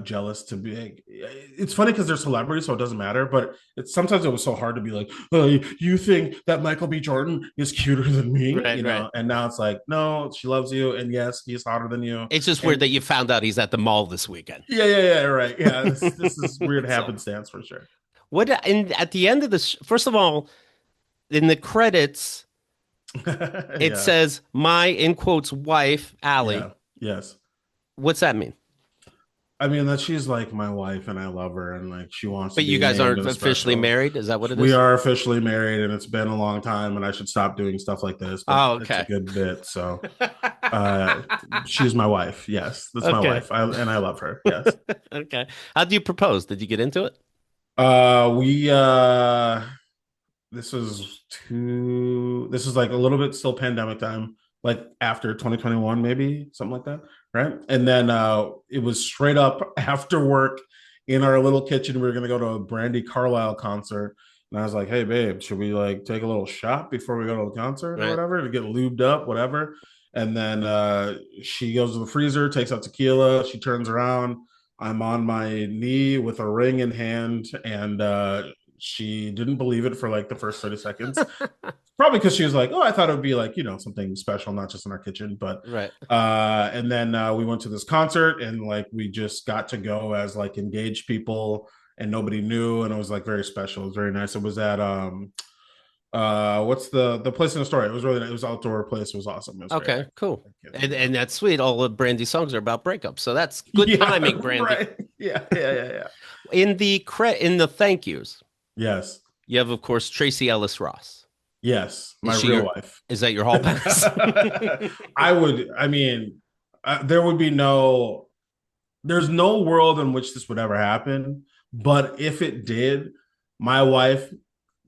jealous to be like, it's funny because they're celebrities, so it doesn't matter. But it's sometimes it was so hard to be like, oh, you think that Michael B. Jordan is cuter than me, Right, right. and now it's like, no, she loves you, and yes, he's hotter than you. It's just weird And that you found out he's at the mall this weekend. yeah, yeah, yeah, right. Yeah, this is weird So, happenstance for sure. what? And at the end of this, first of all, in the credits, it Yeah, says my in quotes wife, Allie. yeah, yes. What's that mean? I mean, that she's like my wife and I love her and like she wants to But you be guys named in aren't a officially special. married? Is that what it We is? are officially married and it's been a long time and I should stop doing stuff like this, but Oh, it's a okay. good bit. So uh she's my wife. Yes, that's my Okay. wife. And I love her. Yes. Okay. How did you propose? Did you get into it? We this was this is like a little bit still pandemic time, like after 2021, maybe something like that, right? And then it was straight up after work in our little kitchen. We were gonna go to a Brandy Carlisle concert. And I was like, hey babe, should we like take a little shot before we go to the concert or Right. whatever to get lubed up, whatever? And then she goes to the freezer, takes out tequila, she turns around. I'm on my knee with a ring in hand, and she didn't believe it for like the first 30 seconds. Probably because she was like, oh, I thought it would be like, something special, not just in our kitchen. But Right. and then we went to this concert and like we just got to go as like engaged people and nobody knew. And it was like very special. It was very nice. It was at what's the place in the story? It was really nice. It was outdoor place. It was awesome. It was great. Okay, cool. Yeah. And that's sweet. All of Brandy's songs are about breakups. So that's good Yeah, timing, Brandy. right. Yeah. In the thank yous, Yes. you have, of course, Tracy Ellis Ross. Yes, Is my she real your wife. is that your hall pass? I mean, there would be there's no world in which this would ever happen. But if it did, my wife,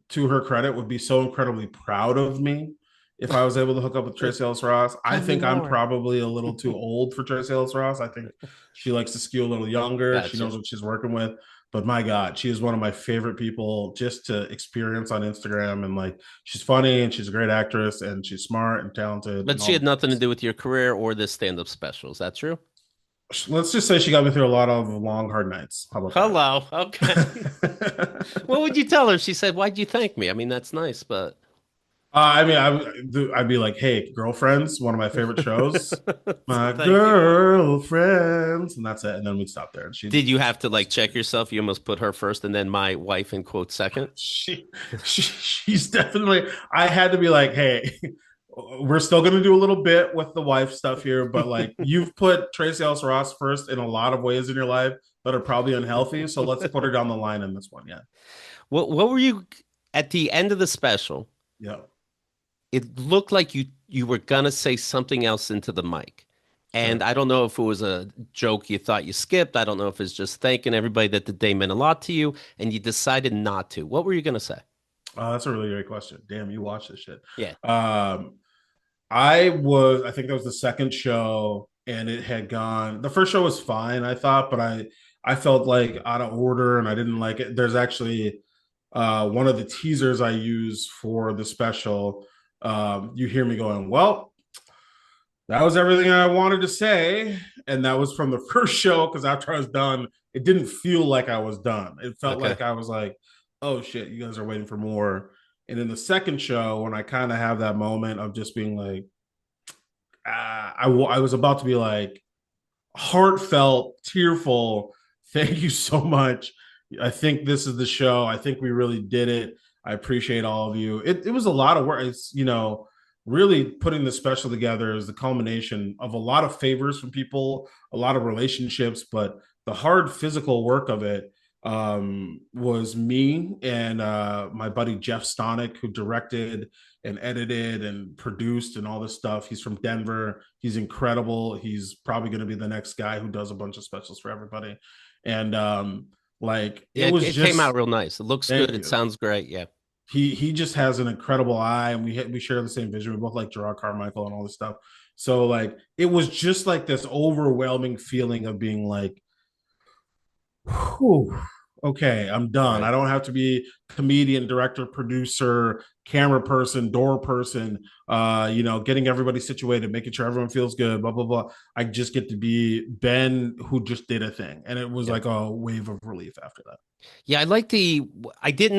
to her credit, would be so incredibly proud of me if I was able to hook up with Tracy Ellis Ross. I Tell me think I'm more. probably a little too old for Tracy Ellis Ross. I think she likes to skew a little younger. She Gotcha. knows what she's working with. But my God, she is one of my favorite people just to experience on Instagram. And like, she's funny and she's a great actress and she's smart and talented But and she all had the nothing to things. do with your career or this stand-up special. Is that true? Let's just say she got me through a lot of long, hard nights. How about Hello. Okay. that? What would you tell her? She said, "Why'd you thank me?" I mean, that's nice, but I mean, I'd be like, "Hey, Girlfriends, one of my favorite shows, my thank you. girlfriends," and that's it. And then we'd stop there. And Did you have to like check yourself? You almost put her first and then my wife in quote second. she, she's definitely. I had to be like, "Hey, we're still gonna do a little bit with the wife stuff here, but like, you've put Tracy Ellis Ross first in a lot of ways in your life that are probably unhealthy. So let's put her down the line in this one." Yeah, What were you at the end of the special? yeah, It looked like you were gonna say something else into the mic. And sure. I don't know if it was a joke you thought you skipped. I don't know if it's just thanking everybody that the day meant a lot to you and you decided not to. What were you gonna say? That's a really great question. Damn, you watch this shit. Yeah. Um, I think that was the second show, and it had gone. The first show was fine, I thought, but I felt like out of order, and I didn't like it. There's actually one of the teasers I use for the special. You hear me going, well, that was everything I wanted to say, and that was from the first show because after I was done, it didn't feel like I was done. It felt Okay. like I was like, oh shit, you guys are waiting for more. And in the second show, when I kind of have that moment of just being like, I was about to be like heartfelt, tearful. Thank you so much. I think this is the show. I think we really did it. I appreciate all of you. It was a lot of work. It's really putting the special together is the culmination of a lot of favors from people, a lot of relationships, but the hard physical work of it was me and my buddy Jeff Stonick, who directed and edited and produced and all this stuff. He's from Denver. He's incredible. He's probably going to be the next guy who does a bunch of specials for everybody. And like it Yeah, was it came out just real nice. It looks good. thank It you. sounds great. Yeah. He just has an incredible eye, and we share the same vision. We both like Gerard Carmichael and all this stuff. So like it was just like this overwhelming feeling of being like, whew, okay, I'm done. Right. I don't have to be comedian, director, producer, camera person, door person, getting everybody situated, making sure everyone feels good, blah, blah, blah. I just get to be Ben who just did a thing. And it was Yeah. like a wave of relief after that. Yeah, I like the I didn't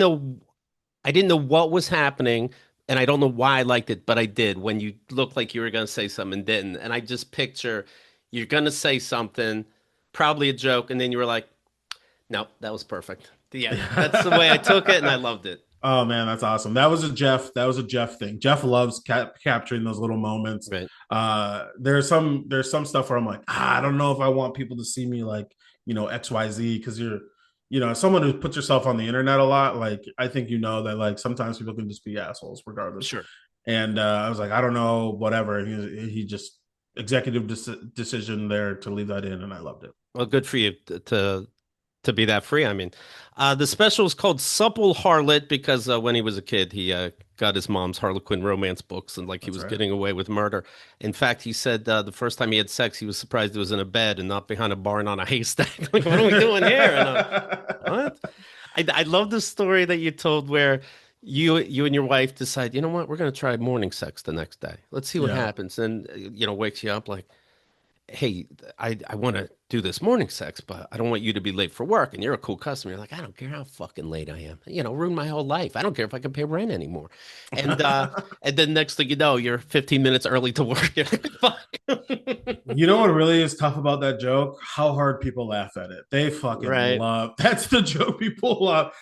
know what was happening and I don't know why I liked it, but I did when you looked like you were going to say something and didn't. And I just picture you're going to say something, probably a joke, and then you were like, "No, that was perfect." Yeah, that's the way I took it and I loved it. Oh man, that's awesome. That was a Jeff thing. Jeff loves capturing those little moments. Right. There's some stuff where I'm like, I don't know if I want people to see me like XYZ, because as someone who puts yourself on the internet a lot, like I think that like sometimes people can just be assholes regardless. Sure. And I was like, I don't know, whatever. And he just executive decision there to leave that in, and I loved it. Well, good for you to be that free. I mean, the special is called Supple Harlot because when he was a kid, he got his mom's Harlequin romance books and like he That's was right. getting away with murder. In fact, he said the first time he had sex, he was surprised it was in a bed and not behind a barn on a haystack. Like, what are we doing here? And what? I love the story that you told where you and your wife decide, you know what, we're going to try morning sex the next day. Let's see what Yeah. happens. And wakes you up like, hey, I want to do this morning sex, but I don't want you to be late for work. And you're a cool customer. You're like, I don't care how fucking late I am. Ruin my whole life. I don't care if I can pay rent anymore. And then next thing you know, you're 15 minutes early to work. You're like, fuck. You know what really is tough about that joke? How hard people laugh at it. They fucking Right. love. That's the joke people love.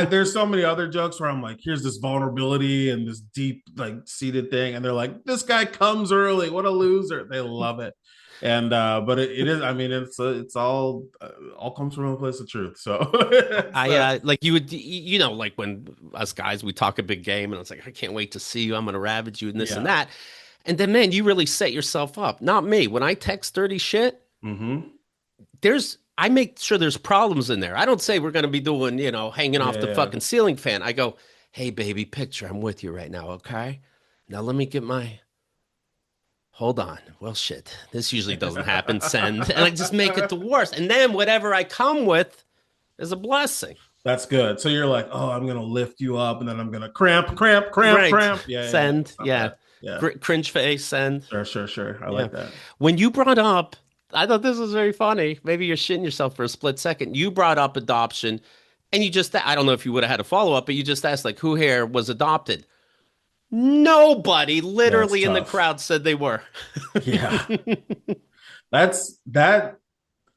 There's so many other jokes where I'm like, here's this vulnerability and this deep, like seated thing, and they're like, this guy comes early. What a loser. They love it. And but it is. I mean, it's all comes from a place of truth. So it's I like you would like when us guys we talk a big game and it's like I can't wait to see you, I'm gonna ravage you and this and yeah. that, and then man you really set yourself up. Not me. When I text dirty shit, Mm-hmm. I make sure there's problems in there. I don't say we're going to be doing, hanging off Yeah, the yeah. fucking ceiling fan. I go, hey, baby, picture, I'm with you right now, okay? Now let me get my. Hold on. Well, shit. This usually doesn't happen. Send. And I just make it the worst. And then whatever I come with is a blessing. That's good. So you're like, oh, I'm gonna lift you up, and then I'm gonna cramp, cramp, cramp, Right. cramp. Yeah, yeah, yeah. Send. It's not Yeah. bad. Yeah, Cringe face. Send. sure, sure, sure. I Yeah. like that. When you brought up, I thought this was very funny. Maybe you're shitting yourself for a split second. You brought up adoption and you just, I don't know if you would have had a follow up, but you just asked, like, who here was adopted? Nobody Yeah, it's literally in the tough. crowd said they were. Yeah, that's that.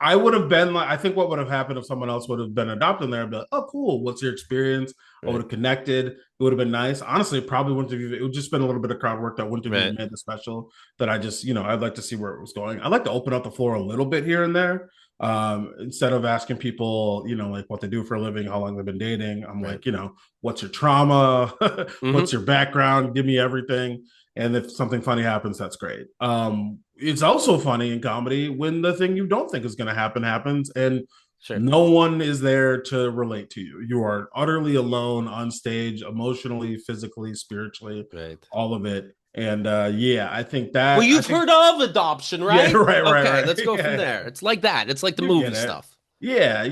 I would have been like, I think what would have happened if someone else would have been adopted there, I'd be like, oh, cool. What's your experience? I would Right. have connected. It would have been nice. Honestly, it probably wouldn't have even, it would just been a little bit of crowd work that wouldn't have even Right. made the special that I just, I'd like to see where it was going. I'd like to open up the floor a little bit here and there. Instead of asking people, like what they do for a living, how long they've been dating. I'm Right. like, what's your trauma? What's Hmm. your background? Give me everything. And if something funny happens, that's great. It's also funny in comedy when the thing you don't think is going to happen happens, and Sure. no one is there to relate to you. You are utterly alone on stage, emotionally, physically, spiritually, Right. all of it. And yeah, Well, I you've think, heard of adoption, yeah, right? right, right, Okay, right. let's go from Yeah, there. It's like that. It's like the you movie get it. stuff. Yeah,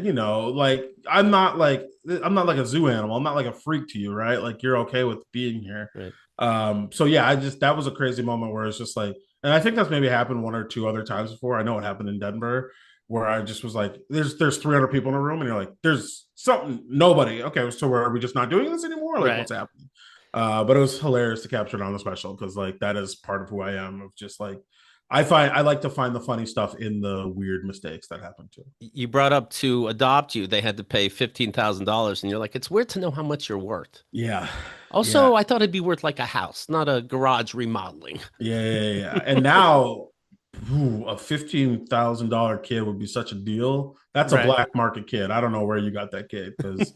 like I'm not like a zoo animal. I'm not like a freak to you, right? Like you're okay with being here. Right. So yeah, that was a crazy moment where it's just like, and I think that's maybe happened one or two other times before. I know it happened in Denver where I just was like, there's 300 people in a room, and you're like, there's something, nobody. Okay, so are we just not doing this anymore? Like, Right. what's happening? But it was hilarious to capture it on the special because like that is part of who I am. Of just like, I like to find the funny stuff in the weird mistakes that happen too. You brought up to adopt you, they had to pay $15,000, and you're like, it's weird to know how much you're worth. Yeah, yeah, Also, I thought it'd be worth like a house, not a garage remodeling. yeah. And now, a $15,000 kid would be such a deal. That's a Right. black market kid. I don't know where you got that kid because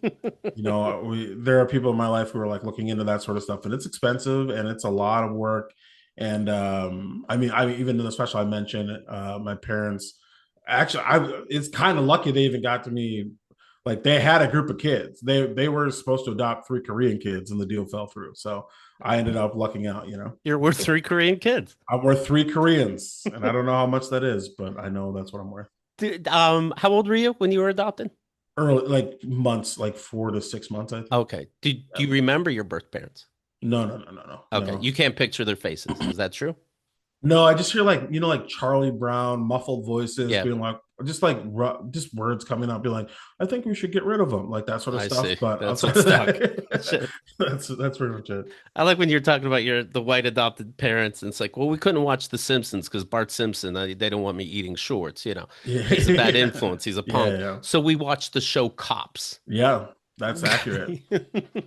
there are people in my life who are like looking into that sort of stuff, and it's expensive and it's a lot of work. And I mean, even in the special I mentioned, my parents actually, it's kind of lucky they even got to me. Like they had a group of kids. They were supposed to adopt 3 Korean kids, and the deal fell through. So I ended up lucking out. You're worth 3 Korean kids. I'm worth 3 Koreans, and I don't know how much that is, but I know that's what I'm worth. Dude, how old were you when you were adopted? Early, like months, like 4 to 6 months, I think. Okay. Do you remember your birth parents? No, no, no, no, no, Okay. no. You can't picture their faces. Is that true? No, I just hear like like Charlie Brown muffled voices Yeah, being like just like just words coming up, being like, I think we should get rid of them, like that sort of I stuff. see. But That's outside what of stuck. that, Shit. that's pretty much it. I like when you're talking about the white adopted parents, and it's like, well, we couldn't watch The Simpsons because Bart Simpson, they don't want me eating shorts. Yeah, He's a bad yeah, influence. He's a yeah, punk. yeah. So we watched the show Cops. Yeah, that's accurate.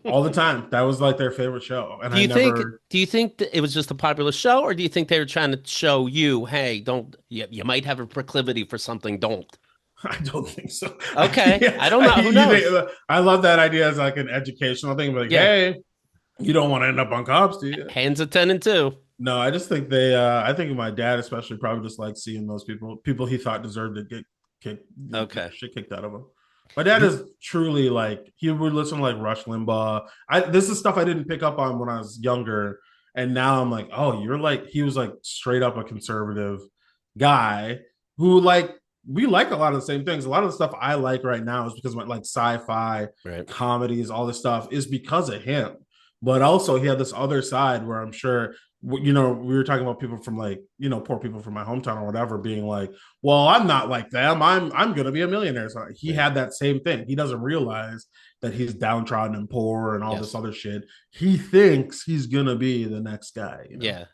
All the time. That was like their favorite show, and Do I you think never. do you think that it was just a popular show, or do you think they were trying to show you, hey, don't you might have a proclivity for something, don't? I don't think so. Okay, Yeah, I don't know. Who knows? I love that idea as like an educational thing. Like, Yeah, hey, you don't want to end up on cops, do you? hands of 10 and 2. No, I just think they. I think my dad especially probably just liked seeing those people he thought deserved to get kicked, get Okay. the shit kicked out of him. My dad is truly like he would listen to like Rush Limbaugh. This is stuff I didn't pick up on when I was younger, and now I'm like, oh, you're like he was like straight up a conservative guy who like we like a lot of the same things. A lot of the stuff I like right now is because of like sci-fi Right. comedies, all this stuff is because of him. But also he had this other side where I'm sure we were talking about people from like, poor people from my hometown or whatever being like, well, I'm not like them. I'm going to be a millionaire. So he Right. had that same thing. He doesn't realize that he's downtrodden and poor and all this Yes. other shit. He thinks he's going to be the next guy. Yeah.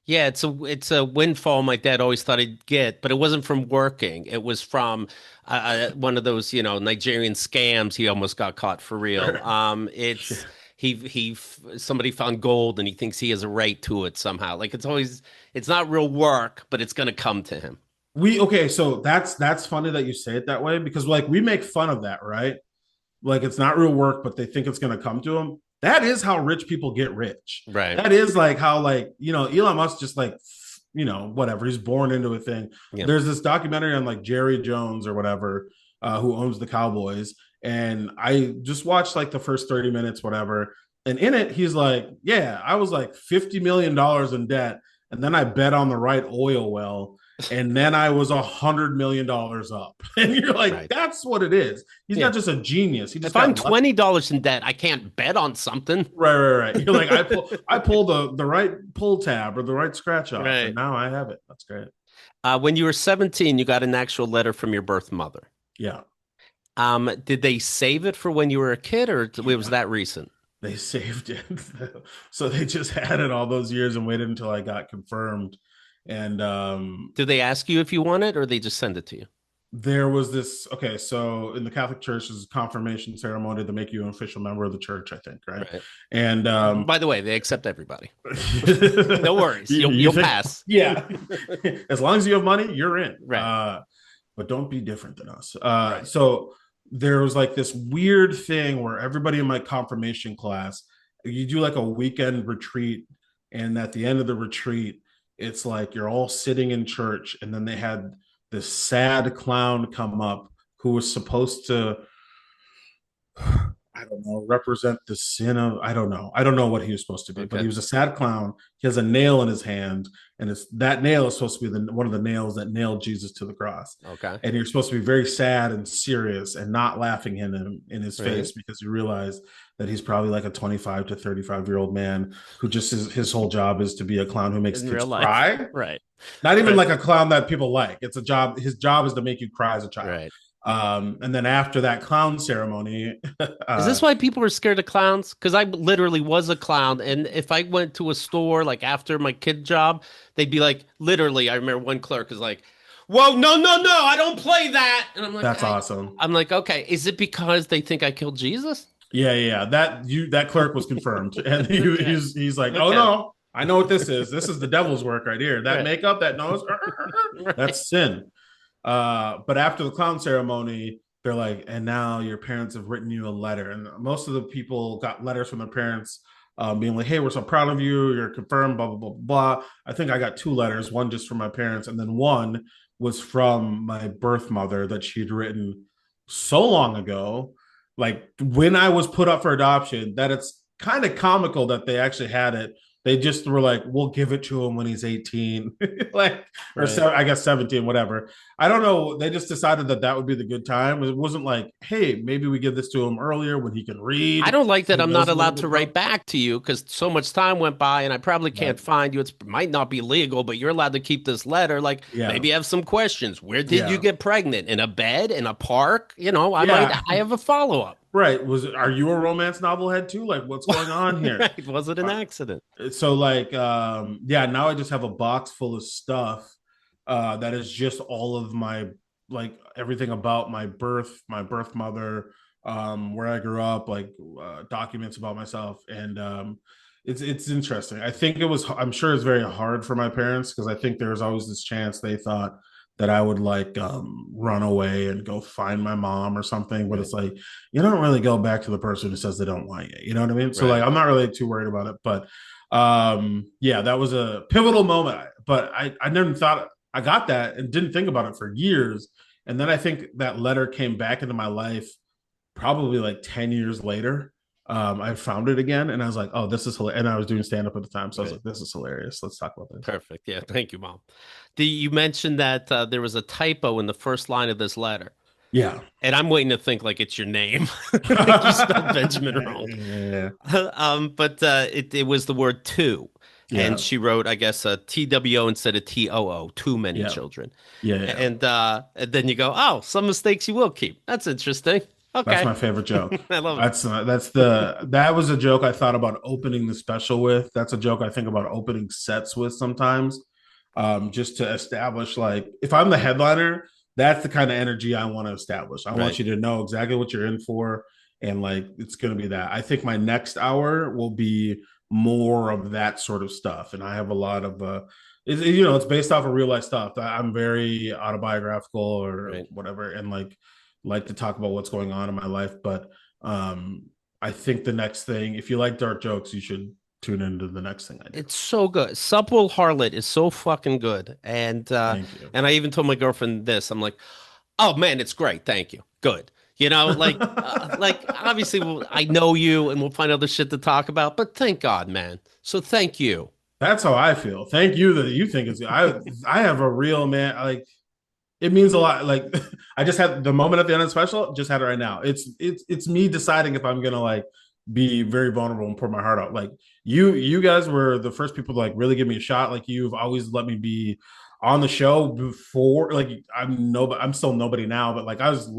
Yeah, it's a windfall my dad always thought he'd get, but it wasn't from working. It was from one of those, Nigerian scams. He almost got caught for real. Sure. It's Sure. somebody found gold and he thinks he has a right to it somehow. Like it's not real work, but it's gonna come to him. Okay, so that's funny that you say it that way because like we make fun of that, right? Like it's not real work, but they think it's going to come to them. That is how rich people get rich. Right. That is like how like Elon Musk just like whatever he's born into a thing. Yeah. There's this documentary on like Jerry Jones or whatever who owns the Cowboys, and I just watched like the first 30 minutes, whatever. And in it, he's like, "Yeah, I was like $50 million in debt, and then I bet on the right oil well." And then I was $100 million up. And you're like, Right. that's what it is. He's Yeah. not just a genius. He just If I'm got lucky. $20 in debt, I can't bet on something. Right. You're like, I pull the right pull tab or the right scratch off, and Right. now I have it. That's great. When you were 17, you got an actual letter from your birth mother. Yeah. Did they save it for when you were a kid, or was Yeah. that recent? They saved it. So they just had it all those years and waited until I got confirmed. And Do they ask you if you want it, or they just send it to you? there was this okay, so in the Catholic Church is a confirmation ceremony to make you an official member of the church, I think, right? Right. And By the way, they accept everybody. No worries. you You'll think, pass. yeah. As long as you have money, you're in. Right. But don't be different than us. Right. So there was like this weird thing where everybody in my confirmation class, you do like a weekend retreat, and at the end of the retreat, it's like you're all sitting in church, and then they had this sad clown come up who was supposed to, I don't know, represent the sin of, I don't know. I don't know what he was supposed to be, but Okay. he was a sad clown. He has a nail in his hand, and that nail is supposed to be one of the nails that nailed Jesus to the cross. Okay. And you're supposed to be very sad and serious and not laughing in his Right. face because you realize that he's probably like a 25 to 35-year-old man who just his whole job is to be a clown who makes In kids real life. cry. Right. Not even Right. like a clown that people like. It's a job. His job is to make you cry as a child. Right. And then after that clown ceremony, Is this why people are scared of clowns? Because I literally was a clown, and if I went to a store like after my kid job, they'd be like, literally. I remember one clerk is like, "Whoa, no, no, no! I don't play that!" And I'm like, that's awesome. I'm like, okay, is it because they think I killed Jesus? Yeah. That clerk was confirmed, and Okay. he's like, oh Okay. no, I know what this is. This is the devil's work right here. That Right. makeup, that nose, Right. that's sin. But after the clown ceremony, they're like, and now your parents have written you a letter. And most of the people got letters from their parents being like, hey, we're so proud of you. You're confirmed, blah, blah, blah, blah. I think I got two letters, one just from my parents, and then one was from my birth mother that she'd written so long ago, like when I was put up for adoption, that it's kind of comical that they actually had it. They just were like, we'll give it to him when he's 18, like, or Right. I guess 17, whatever. I don't know. They just decided that would be the good time. It wasn't like, hey, maybe we give this to him earlier when he can I read. don't like So that he I'm not knows a little allowed bit to about. write back to you because so much time went by and I probably Right. can't find you. It might not be legal, but you're allowed to keep this letter. Like Yeah. maybe I have some questions. Where did you Yeah. get pregnant? In a bed? In a park? Yeah. I have a follow-up. Right. Are you a romance novel head too? Like, what's going on here? Right. Was it an accident? So like yeah, now I just have a box full of stuff that is just all of my, like, everything about my birth mother, where I grew up, like documents about myself. And it's interesting. I'm sure it's very hard for my parents because I think there's always this chance they thought that I would like run away and go find my mom or something. But Right. it's like you don't really go back to the person who says they don't want you. You know what I mean? So like Right. I'm not really too worried about it. But yeah, that was a pivotal moment. But I never thought I got that and didn't think about it for years. And then I think that letter came back into my life probably like 10 years later. I found it again and I was like, oh, this is hilarious. And I was doing stand up at the time. So I was Right. like, this is hilarious. Let's talk about this. Perfect. Yeah. Thank you, Mom. You mentioned that there was a typo in the first line of this letter, Yeah. and I'm waiting to think like it's your name. I think you spelled Benjamin wrong. Yeah. But it was the word two, and Yeah. she wrote, I guess, TWO instead of TOO. Too many Yeah. children, Yeah. Yeah. and then you go, oh, some mistakes you will keep. That's interesting. That's Okay, my favorite joke. I love it. That was a joke I thought about opening the special with. That's a joke I think about opening sets with sometimes, just to establish like if I'm the headliner, that's the kind of energy I want to establish. I want Right. you to know exactly what you're in for, and like it's going to be that. I think my next hour will be more of that sort of stuff, and I have a lot of it's based off of real life stuff. I'm very autobiographical or Right. whatever, and like to talk about what's going on in my life. But I think the next thing, if you like dark jokes, you should tune into the next thing I do. It's so good. Supple Harlot is so fucking good. Thank you. And I even told my girlfriend this. I'm like, "Oh man, it's great. Thank you. Good." You know, like obviously I know you and we'll find other shit to talk about, but thank God, man. So thank you. That's how I feel. Thank you that you think it's good. I have a real man like it means a lot. Like I just had the moment at the end of the special, just had it right now. It's me deciding if I'm gonna like be very vulnerable and pour my heart out. Like you guys were the first people to like really give me a shot. Like you've always let me be on the show before. Like I'm still nobody now, but like I was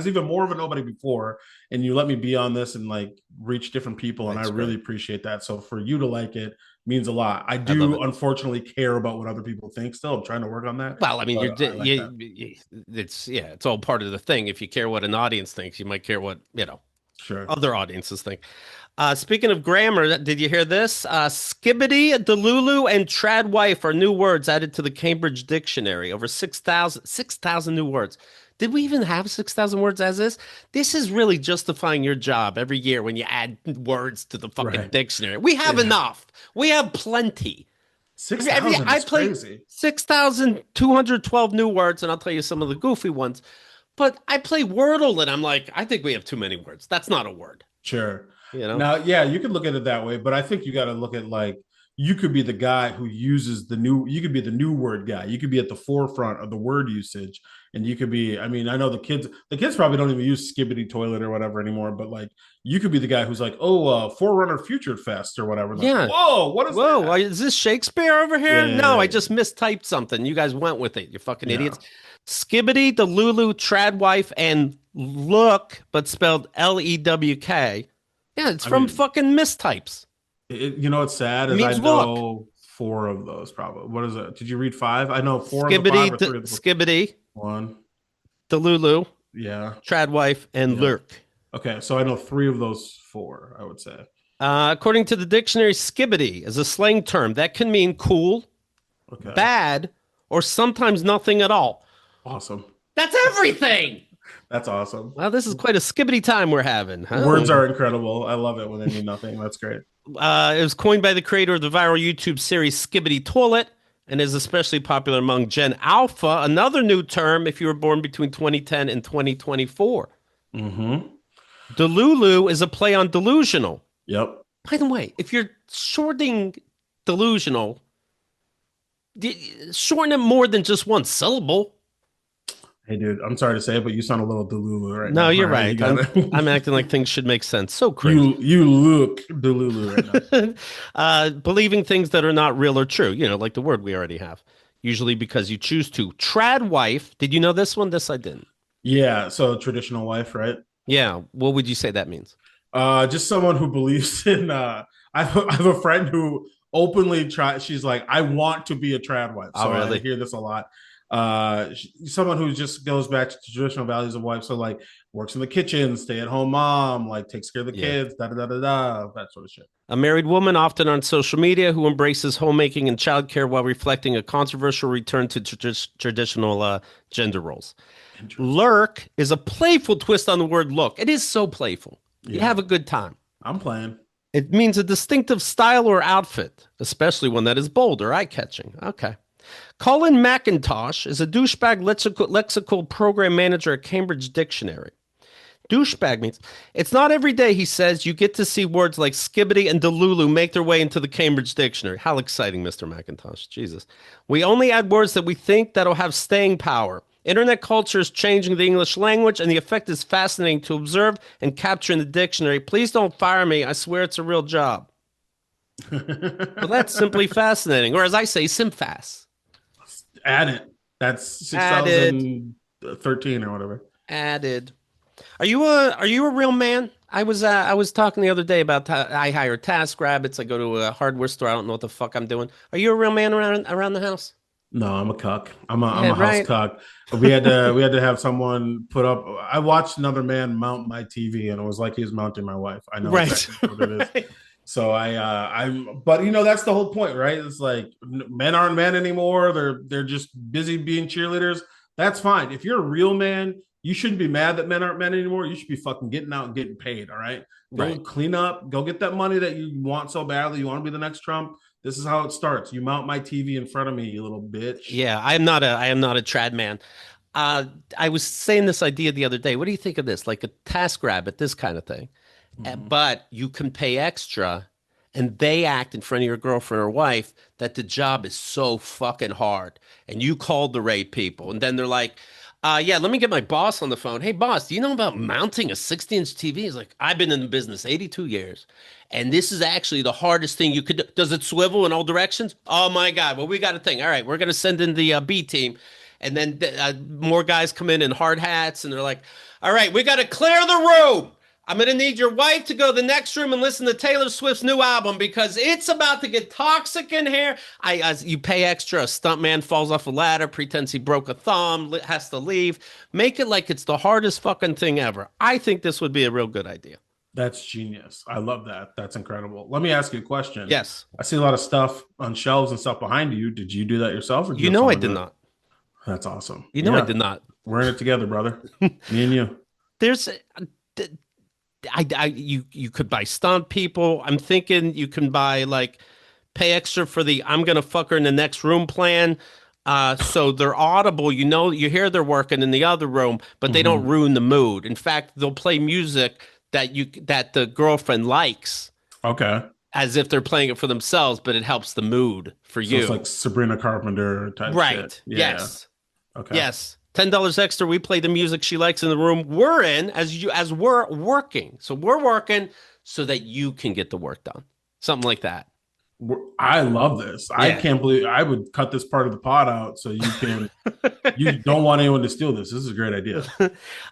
even more of a nobody before, and you let me be on this and like reach different people, and I It's really great. appreciate that. So for you to like it means a lot. I I love do it. unfortunately care about what other people think still. I'm trying to work on that, Well, I mean, but I like that. it's yeah, it's all part of the thing. If you care what an audience thinks, you might care what, Sure. other audiences think. Speaking of grammar, did you hear this? Skibbity, delulu, and tradwife are new words added to the Cambridge Dictionary. Over 6,000 new words. Did we even have 6,000 words as is? This is really justifying your job every year when you add words to the fucking Right. dictionary. We have Yeah. have We have plenty. Six thousand I is play crazy. 6,212 new words, and I'll tell you some of the goofy ones. But I play Wordle, and I'm like, I think we have too many words. That's not a word, Sure. you know? Now, yeah, you could look at it that way, but I think you got to look at like you could be the guy who uses you could be the new word guy. You could be at the forefront of the word usage. And you could be, I mean, I know the kids probably don't even use skibbity toilet or whatever anymore, but like you could be the guy who's like, oh, Forerunner Future Fest or whatever. Like, Yeah. whoa, what is Whoa, that? is this Shakespeare over here? No, I Yeah. just mistyped something. You guys went with it. You fucking Yeah. idiots. Skibbity, the Lulu, Tradwife, and look, but spelled Lewk. Yeah, it's I from mean, fucking mistypes. what's sad It is I means look. know four of those probably. What is it? Did you read five? I know four of the five or three of the Skibbity, one. the Lulu, Yeah. Tradwife, and Yep. lurk. Okay. So I know three of those four, I would say. According to the dictionary, skibbity is a slang term that can mean cool, Okay. bad, or sometimes nothing at all. Awesome. That's everything. That's awesome. Well, this is quite a skibbity time we're having. Huh? Words are incredible. I love it when they mean nothing. That's great. It was coined by the creator of the viral YouTube series Skibbity Toilet and is especially popular among Gen Alpha, another new term if you were born between 2010 and 2024. Mm-hmm. Delulu is a play on delusional. Yep. By the way, if you're shortening delusional, shorten it more than just one syllable. Hey, dude, I'm sorry to say it, but you sound a little delulu right No, now. you're All right, you right. got I'm it. acting like things should make sense. So cringe. You look delulu right now. Believing things that are not real or true, like the word we already have, usually because you choose to. Tradwife, did you know this one? This I didn't. Yeah. So traditional wife, right? Yeah. What would you say that means? Just someone who believes in. I have a friend who openly tries. She's like, I want to be a trad wife. Oh, So I really? hear this a lot. Someone who just goes back to traditional values of wife. So like works in the kitchen, stay at home mom, like takes care of the Yeah. kids, da da da da da, that sort of shit. A married woman, often on social media, who embraces homemaking and childcare while reflecting a controversial return to traditional gender roles. Interesting. Lurk is a playful twist on the word look. It is so playful. You Yeah, have a good time. I'm playing. It means a distinctive style or outfit, especially one that is bold or eye catching. Okay. Colin McIntosh is a douchebag lexical program manager at Cambridge Dictionary. Douchebag means it's not every day, he says, you get to see words like skibbity and delulu make their way into the Cambridge Dictionary. How exciting, Mr. McIntosh. Jesus. We only add words that we think that'll have staying power. Internet culture is changing the English language, and the effect is fascinating to observe and capture in the dictionary. Please don't fire me. I swear it's a real job. Well, that's simply fascinating. Or as I say, simfast. Add it. That's Added. 2013 or whatever. Added. Are you a real man? I was talking the other day about I hire task rabbits. I go to a hardware store. I don't know what the fuck I'm doing. Are you a real man around the house? No, I'm a cuck. I'm Yeah, a house right. cuck. We had to have someone put up. I watched another man mount my TV, and it was like he was mounting my wife. I know Right. exactly what it is. Right. So but that's the whole point, right? It's like men aren't men anymore. They're just busy being cheerleaders. That's fine. If you're a real man, you shouldn't be mad that men aren't men anymore. You should be fucking getting out and getting paid. All right, go Right. clean up. Go get that money that you want so badly. You want to be the next Trump. This is how it starts. You mount my TV in front of me, you little bitch. Yeah, I am not a trad man. Uh, I was saying this idea the other day. What do you think of this? Like a task rabbit, this kind of thing. Mm-hmm. But you can pay extra, and they act in front of your girlfriend or wife that the job is so fucking hard, and you called the right people, and then they're like, yeah, let me get my boss on the phone. Hey, boss, do you know about mounting a 60-inch TV? He's like, I've been in the business 82 years, and this is actually the hardest thing you could do. Does it swivel in all directions? Oh my God. Well, we got a thing. All right, we're going to send in the B team. And then more guys come in hard hats, and they're like, all right, we got to clear the room. I'm going to need your wife to go to the next room and listen to Taylor Swift's new album because it's about to get toxic in here. You pay extra. A stuntman falls off a ladder, pretends he broke a thumb, has to leave. Make it like it's the hardest fucking thing ever. I think this would be a real good idea. That's genius. I love that. That's incredible. Let me ask you a question. Yes. I see a lot of stuff on shelves and stuff behind you. Did you do that yourself, or did you You have know I someone did do it? not. That's awesome. You know I Yeah, did not. we're in it together, brother. Me and you. There's you could buy stunt people. I'm thinking you can buy like pay extra for the I'm gonna fuck her in the next room plan. So they're audible. You know, you hear they're working in the other room, but they don't Mm-hmm. ruin the mood. In fact, they'll play music that the girlfriend likes Okay. as if they're playing it for themselves, but it helps the mood for So it's like you. Sabrina Carpenter type shit. Right. Yeah. Yes. Okay. Yes. $10 extra. We play the music she likes in the room we're in as we're working. So we're working so that you can get the work done. Something like that. I love this. I Yeah. can't believe I would cut this part of the pod out so you can. You don't want anyone to steal this. This is a great idea.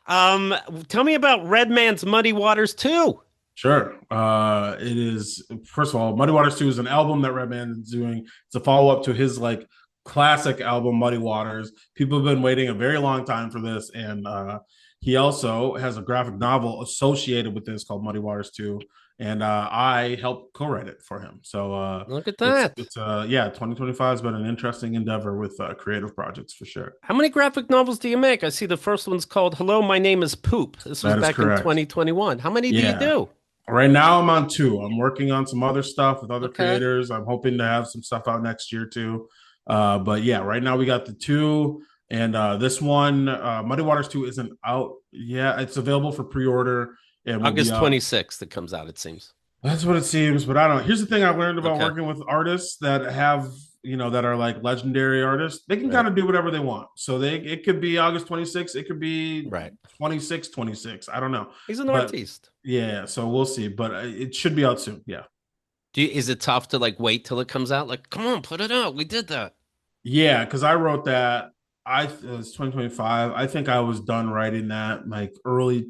um, Tell me about Redman's Muddy Waters 2. Sure. It is, first of all, Muddy Waters 2 is an album that Redman is doing. It's a follow up to his like classic album, Muddy Waters. People have been waiting a very long time for this. And he also has a graphic novel associated with this called Muddy Waters 2. And I helped co-write it for him. So Look at it's that. it's yeah, 2025 has been an interesting endeavor with creative projects for sure. How many graphic novels do you make? I see the first one's called Hello, My Name is Poop. This was That is back in correct. 2021. How many do you Yeah. do? Right now, I'm on two. I'm working on some other stuff with other Okay. creators. I'm hoping to have some stuff out next year too. But yeah, right now we got the two, and this one, Muddy Waters 2, isn't out. Yeah, it's available for pre-order and will be August out. 26th, it comes out, it seems. That's what it seems, but I don't know. Here's the thing I learned about Okay. working with artists that have, that are like legendary artists. They can kind Right. of do whatever they want. So it could be August 26th, it could be Right. 26, 26. I don't know. He's an But artiste. yeah, so we'll see. But it should be out soon. Yeah. Is it tough to like wait till it comes out? Like, come on, put it out. We did that. Yeah, because I wrote that. It's 2025. I think I was done writing that like early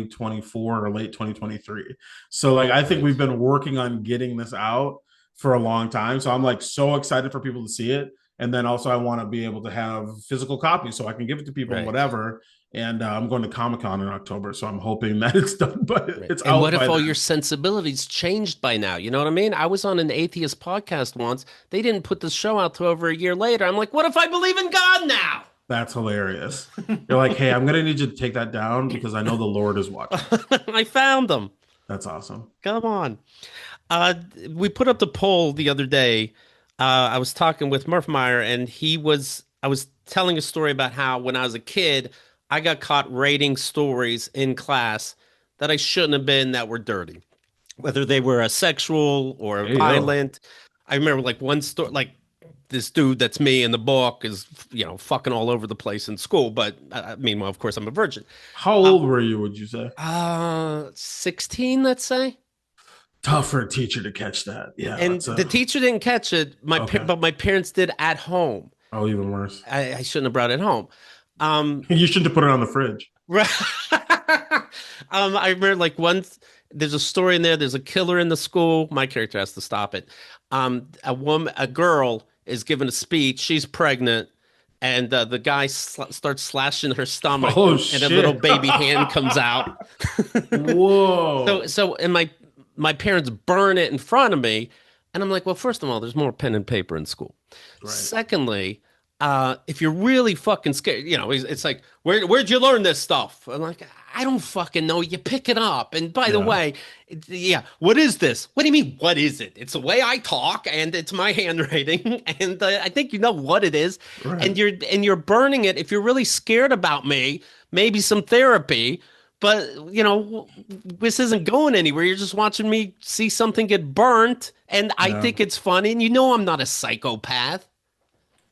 2024 or late 2023. So like I think we've Right. been working on getting this out for a long time. So I'm like so excited for people to see it. and then also I want to be able to have physical copies so I can give it to people and Right. whatever. And I'm going to Comic-Con in October, so I'm hoping that it's done, but Right. it's And out what if by all your then. sensibilities changed by now? You know what I mean? I was on an atheist podcast once. They didn't put the show out till over a year later. I'm like, what if I believe in God now? That's hilarious. You're like, hey, I'm gonna need you to take that down because I know the Lord is watching. I found them. That's awesome. Come on. Uh, we put up the poll the other day. I was talking with Murph Meyer, and I was telling a story about how when I was a kid, I got caught rating stories in class that I shouldn't have been that were dirty, whether they were sexual or Hey yo. violent. I remember like one story, like this dude that's me in the book is, fucking all over the place in school. But meanwhile, of course, I'm a virgin. How Uh, old were you, would you say? 16, let's say. Tough for a teacher to catch that. Yeah, And that's the a teacher didn't catch it, okay. but my parents did at home. Oh, even worse. I shouldn't have brought it home. Um, You shouldn't have put it on the fridge. right. I remember like once there's a story in there. There's a killer in the school. My character has to stop it. A girl is giving a speech. She's pregnant, and the guy starts slashing her stomach, Oh and a little shit. baby hand comes out. So, Whoa. and my parents burn it in front of me, and I'm like, well, first of all, there's more pen and paper in school. Right. Secondly, if you're really fucking scared, it's like, where'd you learn this stuff? I'm like, I don't fucking know. You pick it up. And by the Yeah. way, yeah, what is this? What do you mean? What is it? It's the way I talk, and it's my handwriting, and I think you know what it is. Right. And you're burning it. If you're really scared about me, maybe some therapy. But this isn't going anywhere. You're just watching me see something get burnt, and I Yeah. think it's funny. And I'm not a psychopath.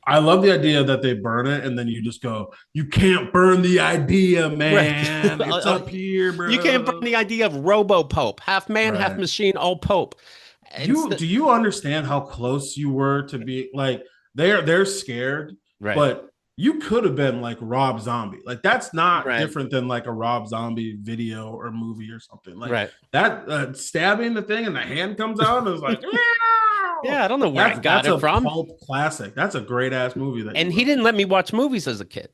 I love the idea that they burn it and then you just go, you can't burn the idea, Right. man. It's up here, You can't burn bro. the idea of Robo Pope, half man, half Right. machine, all Pope. It's Do you understand how close you were to be like they're scared, right, but you could have been like Rob Zombie. Like that's not right, different than like a Rob Zombie video or movie or something. Like right. that stabbing the thing and the hand comes out and it's like, meow. Yeah, I don't know where I got That's it a from. pulp classic. That's a great ass movie that you And he wrote. didn't let me watch movies as a kid.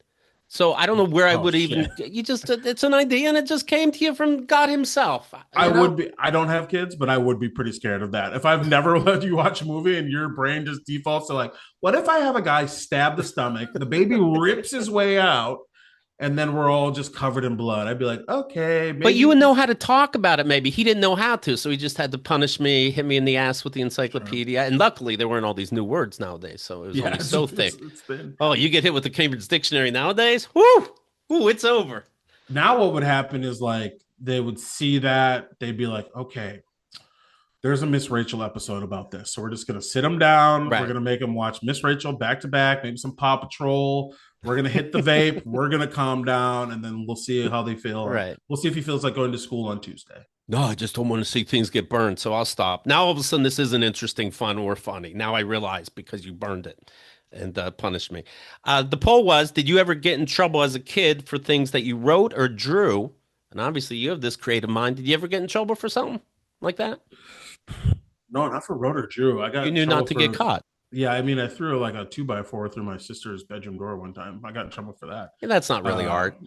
So I don't know where I Oh would shit. even, it's an idea and it just came to you from God himself, I you know? would be. I don't have kids, but I would be pretty scared of that. If I've never let you watch a movie and your brain just defaults to like, what if I have a guy stab the stomach, the baby rips his way out, and then we're all just covered in blood? I'd be like, okay, But you maybe. would know how to talk about it, maybe. He didn't know how to, so he just had to punish me, hit me in the ass with the Sure. encyclopedia. And luckily, there weren't all these new words nowadays, so it was Yeah, only so thick. it's been. Oh, you get hit with the Cambridge Dictionary nowadays? Whoo! Ooh, it's over. Now what would happen is like they would see that they'd be like, okay, there's a Miss Rachel episode about this. So we're just gonna sit them down. We're Right. gonna make them watch Miss Rachel back to back, maybe some Paw Patrol. We're gonna hit the vape. We're gonna calm down, and then we'll see how they feel. Right. We'll see if he feels like going to school on Tuesday. No, I just don't want to see things get burned, so I'll stop. Now all of a sudden this isn't interesting, fun, or funny. Now I realize because you burned it and punished me. The poll was, did you ever get in trouble as a kid for things that you wrote or drew? And obviously you have this creative mind. Did you ever get in trouble for something like that? No, not for Rotor Drew. I got You in knew trouble not to get for caught. yeah. I mean, I threw like a 2x4 through my sister's bedroom door one time. I got in trouble for that. Yeah, that's not really Uh, art.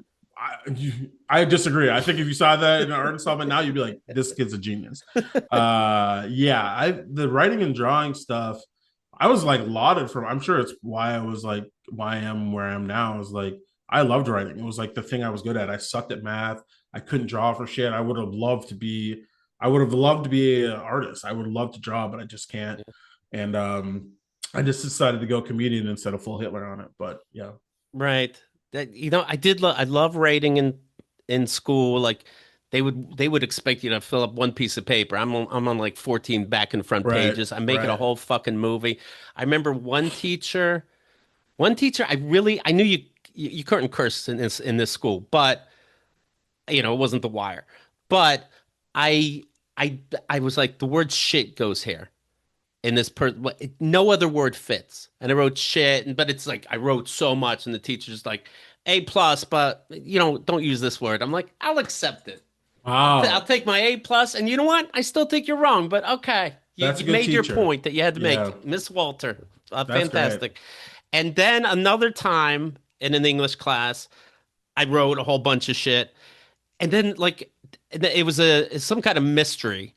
I disagree. I think if you saw that in an art installment now, you'd be like, this kid's a genius. Yeah, I the writing and drawing stuff, I was like lauded from. I'm sure it's why I was like why I am where I am now. Is like I loved writing. It was like the thing I was good at. I sucked at math. I couldn't draw for shit. I would have loved to be. I would have loved to be an artist. I would love to draw, but I just can't. And I just decided to go comedian instead of full Hitler on it. But yeah, Right. That I did I love writing in school. Like they would expect you to fill up one piece of paper. I'm on like 14 back and front right, pages. I'm making a right. whole fucking movie. I remember one teacher I knew you couldn't curse in this school, but it wasn't the wire. But I I I was like the word shit goes here. And no other word fits. And I wrote shit, but it's like I wrote so much, and the teacher's like A plus, but don't use this word. I'm like, I'll accept it. I'll Wow, take my A plus, and you know what? I still think you're wrong, but okay. You, that's a you good made your teacher. point that you had to Yeah, make, Miss Walter. that's great. Fantastic. And then another time in an English class, I wrote a whole bunch of shit. And then like it was a some kind of mystery.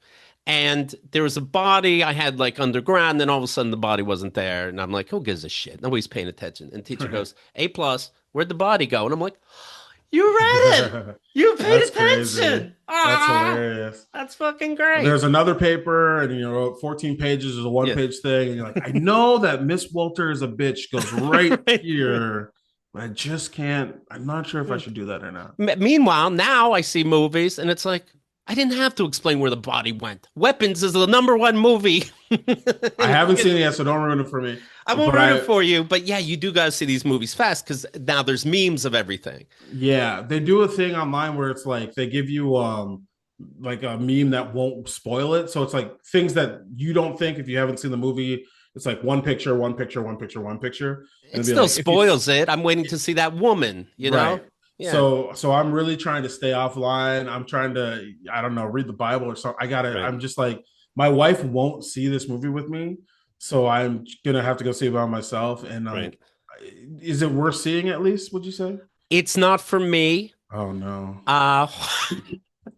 And there was a body I had like underground, and all of a sudden the body wasn't there. And I'm like, who gives a shit? Nobody's paying attention. And teacher goes, A plus, where'd the body go? And I'm like, you read it. You paid That's crazy. attention. That's Ah, hilarious. that's fucking great. There's another paper, and you wrote 14 pages is a one Yeah. page thing, and you're like, I know that Miss Walter is a bitch goes right Right. here, but I just can't. I'm not sure if I should do that or not. Meanwhile, now I see movies and it's like, I didn't have to explain where the body went. Weapons is the number one movie. I haven't seen it yet, so don't ruin it for me. I won't But ruin it for you, but yeah, you do got to see these movies fast because now there's memes of everything. yeah, they do a thing online where it's like they give you like a meme that won't spoil it. So it's like things that you don't think if you haven't seen the movie. It's like one picture, one picture, one picture, one picture, and It it'd be still like if you spoils it. I'm waiting to see that woman, you know? right. Yeah, So I'm really trying to stay offline. I'm trying to, I don't know, read the Bible or something. right, I'm just like, my wife won't see this movie with me. So I'm gonna have to go see it by myself. And right. is it worth seeing at least, would you say? It's not for me. Oh no. Uh,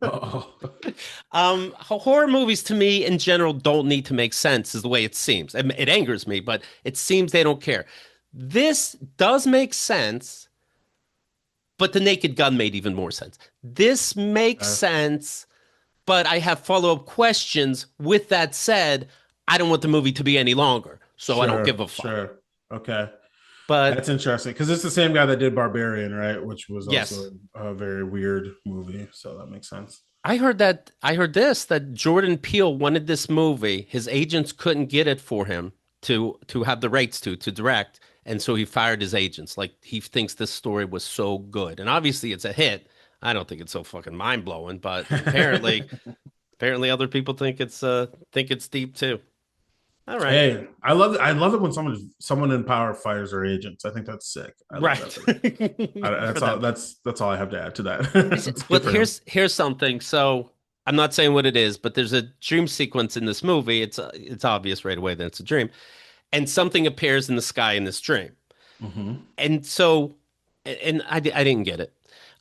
Oh. horror movies to me in general don't need to make sense, is the way it seems. It angers me, but it seems they don't care. This does make sense, but The Naked Gun made even more sense. This makes sense, but I have follow-up questions. With that said, I don't want the movie to be any longer, so I don't give Sure, a fuck. sure. Okay. But That's interesting because it's the same guy that did Barbarian, right? Which was yes, also a very weird movie. So that makes sense. I heard this that Jordan Peele wanted this movie. His agents couldn't get it for him to have the rights to direct, and so he fired his agents. Like he thinks this story was so good, and obviously it's a hit. I don't think it's so fucking mind blowing, but apparently other people think it's deep too. All right, Hey, I love it when someone in power fires their agents. I think that's sick. I love that right. for them. Good for That's all. them. That's all I have to add to that. It's good But for him. here's something. So I'm not saying what it is, but there's a dream sequence in this movie. It's obvious right away that it's a dream, and something appears in the sky in this dream. Hmm. And so, and I didn't get it.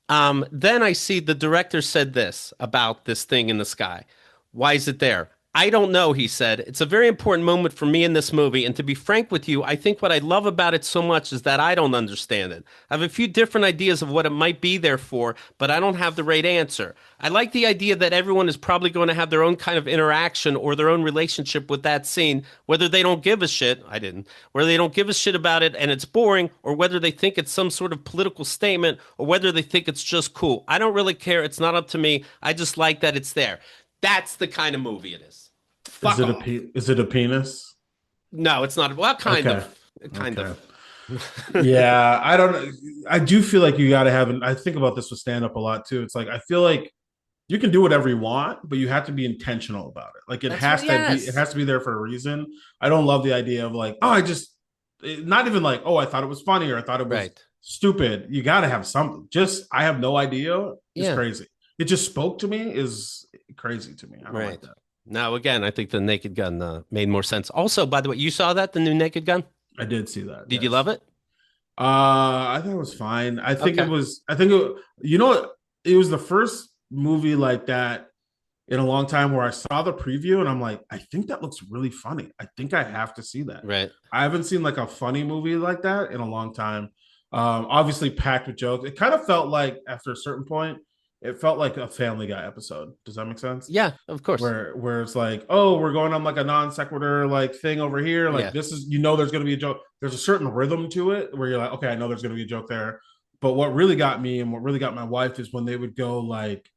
Then I see the director said this about this thing in the sky. Why is it there? I don't know, he said. It's a very important moment for me in this movie. And to be frank with you, I think what I love about it so much is that I don't understand it. I have a few different ideas of what it might be there for, but I don't have the right answer. I like the idea that everyone is probably going to have their own kind of interaction or their own relationship with that scene, whether they don't give a shit, I didn't, whether they don't give a shit about it and it's boring, or whether they think it's some sort of political statement, or whether they think it's just cool. I don't really care. It's not up to me. I just like that it's there. That's the kind of movie it is. Fuck off. Is it a penis? No, it's not. Well, kind Okay. of. Kind Okay. of. Yeah, I don't. I do feel like you got to have. I think about this with stand up a lot too. It's like I feel like you can do whatever you want, but you have to be intentional about it. Like That's right. it Yes. has to be there for a reason. I don't love the idea of like, oh, not even like, oh, I thought it was funny or I thought it was Right. stupid. You got to have something. Just I have no idea is Yeah. crazy. It just spoke to me is crazy to me. I don't like Right. that. Now, again, I think the Naked Gun made more sense. Also, by the way, you saw that, the new Naked Gun? I did see that. Did you Yes. love it? I thought it was fine. Okay. You know what? It was the first movie like that in a long time where I saw the preview and I'm like, I think that looks really funny. I think I have to see that. Right. I haven't seen like a funny movie like that in a long time. Obviously packed with jokes. It kind of felt like after a certain point, it felt like a Family Guy episode. Does that make sense? Yeah, of course. Where it's like, oh, we're going on like a non sequitur like thing over here. Like Yeah. this is, there's going to be a joke. There's a certain rhythm to it where you're like, okay, I know there's going to be a joke there. But what really got me and what really got my wife is when they would go like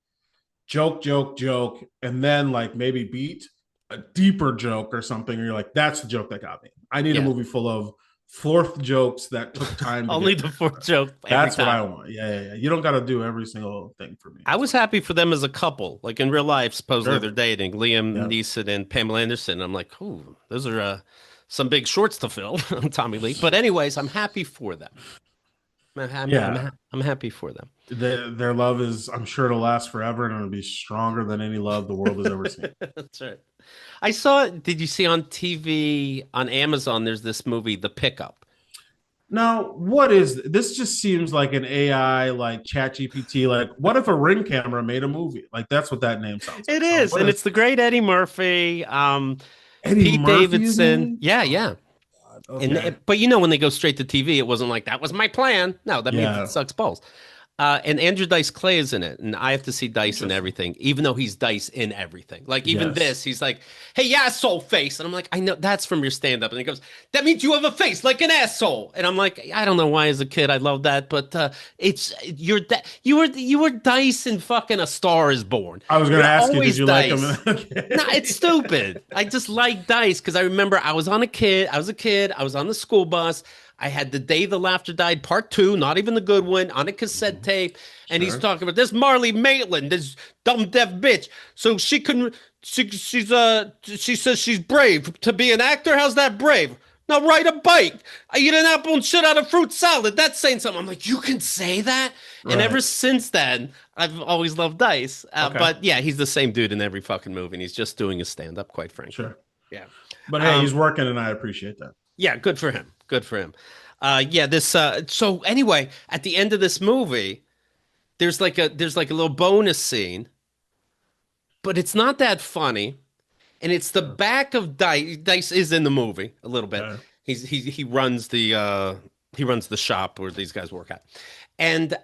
joke, joke, joke, and then like maybe beat a deeper joke or something. And you're like, that's the joke that got me. I need a Yeah. movie full of fourth jokes that took time to Only get the there. fourth joke every That's what I time. want. Yeah, yeah, yeah. You don't got to do every single thing for me. I was happy for them as a couple. Like in real life, supposedly they're Sure. dating Liam Yeah. Neeson and Pamela Anderson. I'm like, ooh, those are some big shorts to fill, Tommy Lee. But anyways, I'm happy for them. Yeah. I'm happy for them. Their love is, I'm sure it'll last forever and it'll be stronger than any love the world has ever seen. That's right. I saw, did you see on TV on Amazon, there's this movie, The Pickup. Now, what is this? Just seems like an AI, like Chat GPT. Like, what if a Ring camera made a movie? Like, that's what that name sounds like. It So, is, what and if it's the great Eddie Murphy, Eddie Pete Murphy is Davidson. in? Yeah, Oh, yeah. God. And Okay. but when they go straight to TV, it wasn't like that was my plan. No, that means it Yeah. sucks balls. And Andrew Dice Clay is in it, and I have to see Dice in Interesting. everything, even though he's Dice in everything. Like even Yes. this, he's like, "Hey, yeah, asshole face," and I'm like, "I know that's from your stand-up," and he goes, "That means you have a face like an asshole," and I'm like, "I don't know why as a kid I love that, but you were Dice in fucking A Star Is Born. I was going You're to ask you, did always you like him? Dice." No, it's Okay. stupid. I just like Dice because I remember I was a kid, I was on the school bus. I had The Day the Laughter Died Part 2, not even the good one, on a cassette Mhm. tape. And he's Sure. talking about this Marley Maitland, this dumb deaf bitch. So she says she's brave to be an actor. How's that brave? Now ride a bike. I eat an apple and shit out of fruit salad. That's saying something. I'm like, you can say that? And ever Right. since then, I've always loved Dice. Okay. But yeah, he's the same dude in every fucking movie, and he's just doing his stand up, quite frankly. Sure. Yeah. But hey, he's Um, working and I appreciate that. yeah, good for him. Good for him. Yeah, this so anyway, at the end of this movie, there's like a little bonus scene, but it's not that funny. And it's the Sure. back of Dice. Dice is in the movie a little bit. Okay. He runs the shop where these guys work at, and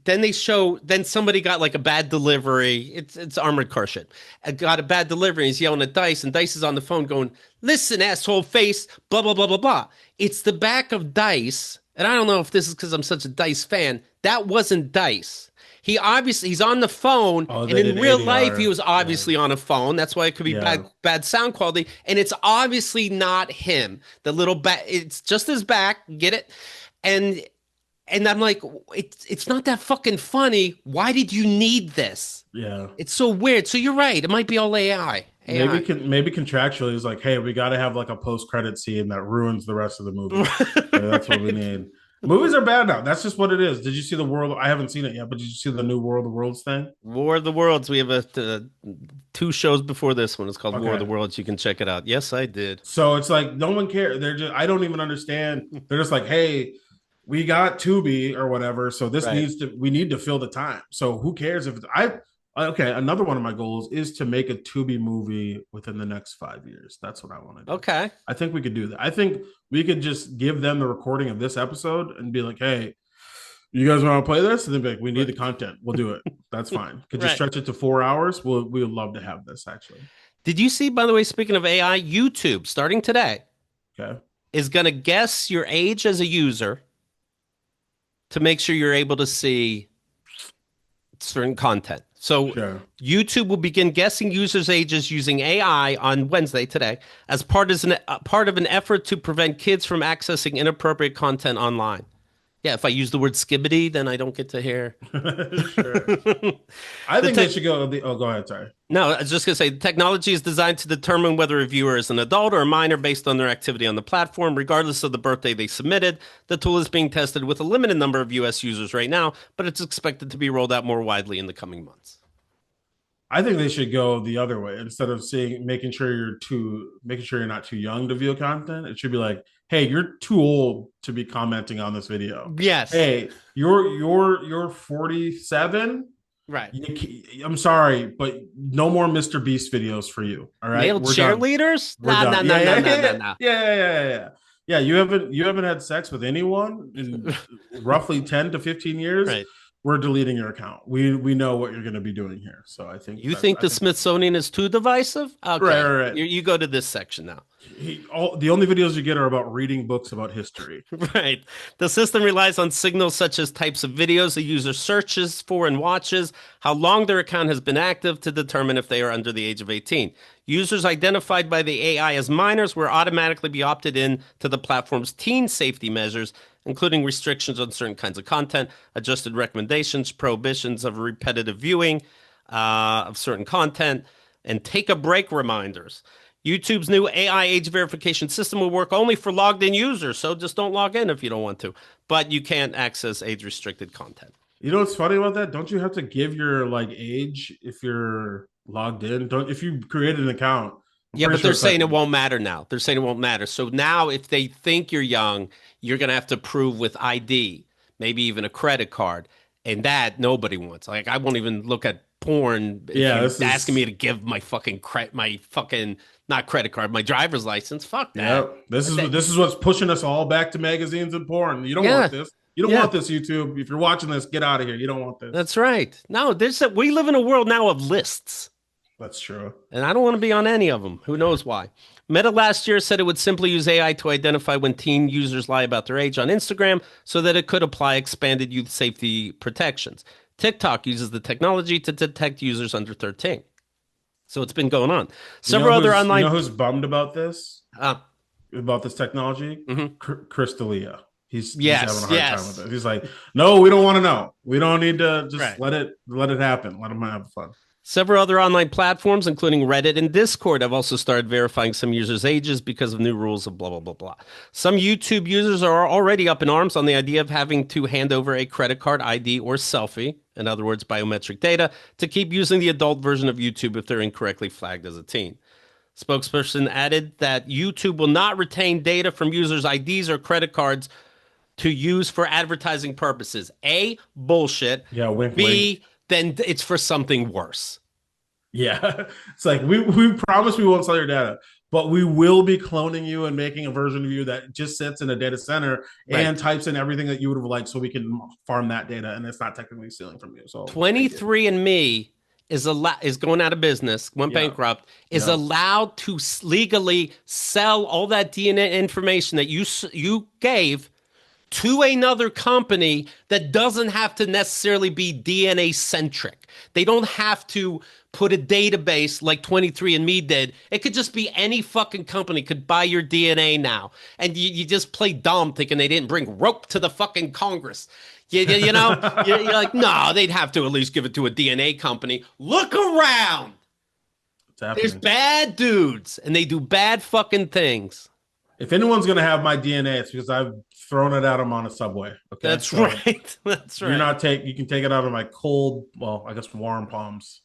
then somebody got like a bad delivery. It's armored car shit. Got a bad delivery. And he's yelling at Dice, and Dice is on the phone going, "Listen, asshole face, blah blah blah blah blah." It's the back of Dice, and I don't know if this is because I'm such a Dice fan. That wasn't Dice. He's on the phone, Oh, and they in did real life he ADR. was Yeah. obviously on a phone. That's why it could be Yeah. bad sound quality, and it's obviously not him. The little back, it's just his back. Get it? And and I'm like, it's not that fucking funny. Why did you need this? Yeah. It's so weird. So you're right. It might be all AI. AI. Maybe contractually it's like, hey, we got to have like a post credit scene that ruins the rest of the movie. Like, that's what we Right. need. Movies are bad now. That's just what it is. Did you see the world? I haven't seen it yet, but did you see the new World of Worlds thing? War of the Worlds. We have two shows before this one. It's called War of the Okay. Worlds. You can check it out. Yes, I did. So it's like no one cares. They're just I don't even understand. They're just like, hey, we got Tubi or whatever, so this Right. needs to we need to fill the time. So who cares if I okay, another one of my goals is to make a Tubi movie within the next 5 years. That's what I want to do. Okay. I think we could do that. I think we could just give them the recording of this episode and be like, hey, you guys want to play this? And they'd be like, we need the Right. content. We'll do it. That's fine. Could you Right. stretch it to 4 hours? We would love to have this actually. Did you see, by the way, speaking of AI, YouTube starting today Okay. is going to guess your age as a user to make sure you're able to see certain content. So Sure. YouTube will begin guessing users' ages using AI on Wednesday today as part of an effort to prevent kids from accessing inappropriate content online. Yeah, if I use the word skibbity, then I don't get to hear. Sure. I The think they tech should go. Oh, go ahead. Sorry. No, I was just going to say the technology is designed to determine whether a viewer is an adult or a minor based on their activity on the platform, regardless of the birthday they submitted. The tool is being tested with a limited number of US users right now, but it's expected to be rolled out more widely in the coming months. I think they should go the other way instead of saying making sure you're not too young to view content. It should be like, hey, you're too old to be commenting on this video. Yes. Hey, you're 47. Right. I'm sorry, but no more Mr. Beast videos for you. All right, Male we're done. cheerleaders? We're Nah, nah, done. nah, Yeah, nah, yeah, nah, yeah, nah, yeah, nah. yeah, yeah, yeah, yeah. Yeah, you haven't had sex with anyone in roughly 10 to 15 years. Right. We're deleting your account. We know what you're going to be doing here. So You think I the think that's Smithsonian is too divisive? right, Okay. right, right. You go to this section now. The only videos you get are about reading books about history. Right. The system relies on signals such as types of videos a user searches for and watches, how long their account has been active to determine if they are under the age of 18. Users identified by the AI as minors will automatically be opted in to the platform's teen safety measures, including restrictions on certain kinds of content, adjusted recommendations, prohibitions of repetitive viewing of certain content, and take a break reminders. YouTube's new AI age verification system will work only for logged in users, so just don't log in if you don't want to. But you can't access age restricted content. You know what's funny about that? Don't you have to give your like age if you're logged in? Don't if you create an account, I'm Yeah, pretty but sure they're it's like, saying it won't matter now. They're saying it won't matter. So now if they think you're young, you're going to have to prove with ID, maybe even a credit card. And that nobody wants. Like I won't even look at porn if yeah, you're this asking is me to give my fucking not credit card, my driver's license. Fuck yeah, that. this is what's pushing us all back to magazines and porn. You don't want Yeah. this. You don't Yeah. want this, YouTube. If you're watching this, get out of here. You don't want this. That's right. No, we live in a world now of lists. That's true. And I don't want to be on any of them. Who knows why? Meta last year said it would simply use AI to identify when teen users lie about their age on Instagram so that it could apply expanded youth safety protections. TikTok uses the technology to detect users under 13. So it's been going on. Several other You know online. who's bummed Uh, about this technology? mhm. Crystalia. He's having Yes, a hard time with yes. it. He's like, no, we don't want to know. We don't need to just Right. let it happen. Let them have fun. Several other online platforms, including Reddit and Discord, have also started verifying some users' ages because of new rules of blah, blah, blah, blah. Some YouTube users are already up in arms on the idea of having to hand over a credit card ID or selfie, in other words, biometric data, to keep using the adult version of YouTube if they're incorrectly flagged as a teen. Spokesperson added that YouTube will not retain data from users' IDs or credit cards to use for advertising purposes. A, bullshit. Yeah, wink, wink. B, then it's for something worse. Yeah, it's like we promise we won't sell your data, but we will be cloning you and making a version of you that just sits in a data center Right. and types in everything that you would have liked, so we can farm that data, and it's not technically stealing from you. So thank you. 23andMe is going out of business, went Yeah, bankrupt, is yeah. allowed to legally sell all that DNA information that you gave to another company that doesn't have to necessarily be DNA centric. They don't have to put a database like 23andMe did. It could just be any fucking company could buy your DNA now. And you just play dumb thinking they didn't bring rope to the fucking Congress. You know, you're like, no, they'd have to at least give it to a DNA company. Look around. It's There's happening. bad dudes and they do bad fucking things. If anyone's gonna have my DNA, it's because I've thrown it at them on a subway. Okay, That's so right. That's you're right. not take you can take it out of my cold, well, I guess warm palms.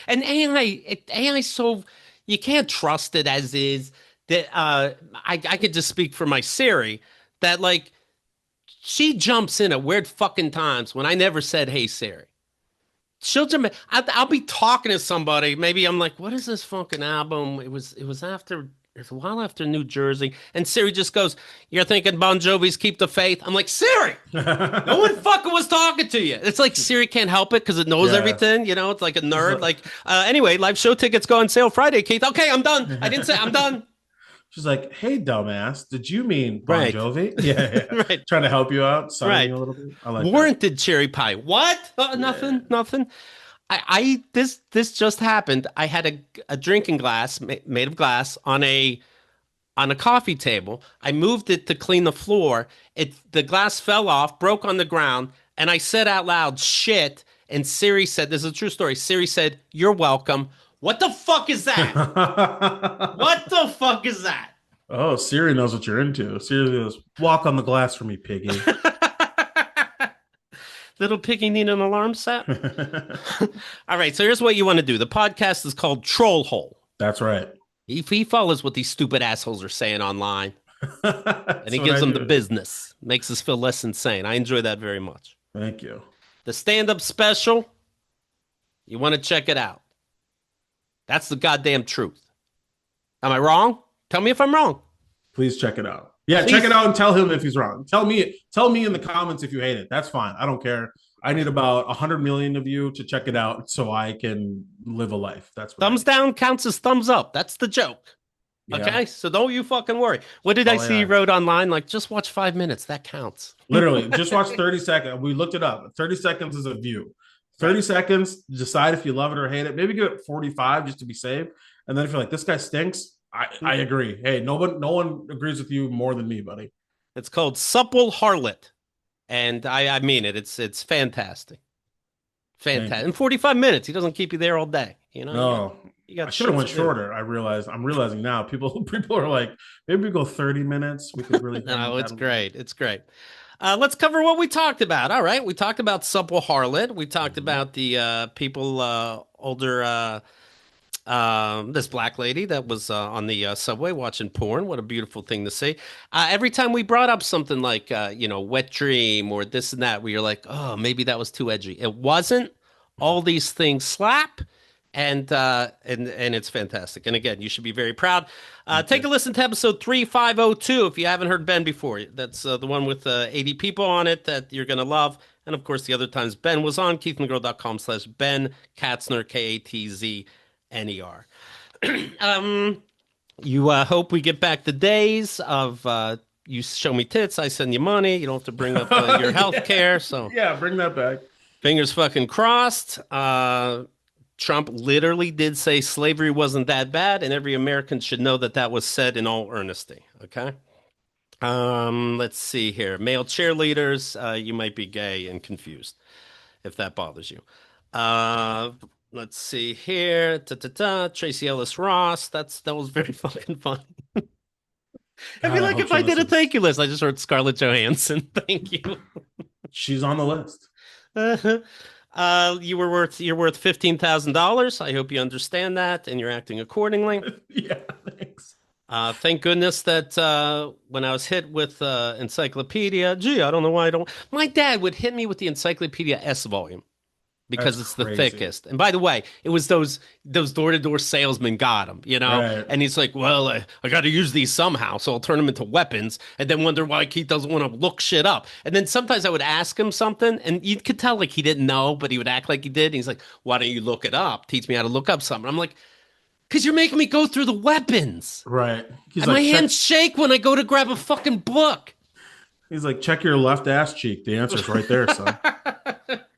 And AI so you can't trust it as is. That I could just speak for my Siri that like she jumps in at weird fucking times when I never said, "Hey Siri." She'll jump in. I'll be talking to somebody. Maybe I'm like, "What is this fucking album?" It was after. It's a while after New Jersey, and Siri just goes, "You're thinking Bon Jovi's Keep the Faith?" I'm like, Siri, no one fucking was talking to you. It's like Siri can't help it because it knows Yeah. everything. You know, it's like a nerd. Like, anyway, live show tickets go on sale Friday, Keith. Okay, I'm done. I didn't say I'm done. She's like, "Hey, dumbass, did you mean Bon Right, Jovi?" Yeah, yeah. right, Trying to help you out, sunning right. you a little bit. I like that. Warranted cherry pie. What? Yeah. Nothing, nothing. This just happened. I had a drinking glass made of glass on a coffee table. I moved it to clean the floor. The glass fell off, broke on the ground, and I said out loud, "Shit." And Siri said, "This is a true story." Siri said, "You're welcome." What the fuck is that? What the fuck is that? Oh, Siri knows what you're into. Siri goes, "Walk on the glass for me, piggy." Little piggy need an alarm set? All right, so here's what you want to do. The podcast is called Troll Hole. That's right. He follows what these stupid assholes are saying online, and That's he what gives I them the do. business. Makes us feel less insane. I enjoy that very much. Thank you. The stand-up special, you want to check it out. That's the goddamn truth. Am I wrong? Tell me if I'm wrong. Please check it out. Yeah, check it Please. out and tell him if he's wrong. Tell me in the comments if you hate it. That's fine. I don't care. I need about 100 million of you to check it out so I can live a life. That's what I Thumbs need. down counts as thumbs up. That's the joke. Yeah, Okay? So don't you fucking worry. What did I all I see you ask. wrote online? Like, just watch 5 minutes. That counts. Literally, just watch 30 seconds. We looked it up. 30 seconds is a view. 30 Right. seconds, decide if you love it or hate it. Maybe give it 45 just to be safe. And then if you're like, this guy stinks, I agree. Hey, no one agrees with you more than me, buddy. It's called Supple Harlot. And I mean it. It's fantastic. Thank Fantastic. you. In 45 minutes, he doesn't keep you there all day. You know, No, you got I should have shit went to do. shorter. I'm realizing now. People are like, maybe we go 30 minutes. We could really No, it's that. great. It's great. Let's cover what we talked about. All right. We talked about Supple Harlot. We talked Mhm. about the people older This black lady that was on the subway watching porn. What a beautiful thing to see. Every time we brought up something like, wet dream or this and that, we were like, oh, maybe that was too edgy. It wasn't. All these things slap. And it's fantastic. And again, you should be very proud. Thank Take you. a listen to episode 3502 if you haven't heard Ben before. That's the one with 80 people on it that you're going to love. And of course, the other times Ben was on, keithandthegirl.com/Ben Katzner, Katzner. You hope we get back the days of you show me tits, I send you money. You don't have to bring up your health Yeah. care. So Yeah, bring that back. fingers fucking crossed. Trump literally did say slavery wasn't that bad, and every American should know that that was said in all earnesty. Okay. Let's see here. Male cheerleaders, you might be gay and confused if that bothers you. Uh, let's see here. Tracy Ellis Ross. That was very fucking fun. I feel God, I like hope if she I did a listens. thank you list, I just heard Scarlett Johansson. Thank you. She's on the list. You're worth $15,000. I hope you understand that and you're acting accordingly. Yeah, thanks. Thank goodness that when I was hit with encyclopedia, gee, I don't know why I don't. My dad would hit me with the Encyclopedia S volume That's because it's the crazy. thickest. And by the way, it was those door-to-door salesmen got him, Right. And he's like, "Well, I got to use these somehow, so I'll turn them into weapons." And then wonder why Keith doesn't want to look shit up. And then sometimes I would ask him something, and you could tell like he didn't know, but he would act like he did. And he's like, "Why don't you look it up? Teach me how to look up something." I'm like, "Because you're making me go through the weapons." Right. He's And my like, check. hands shake when I go to grab a fucking book. He's like, check your left ass cheek. The answer's right there, son.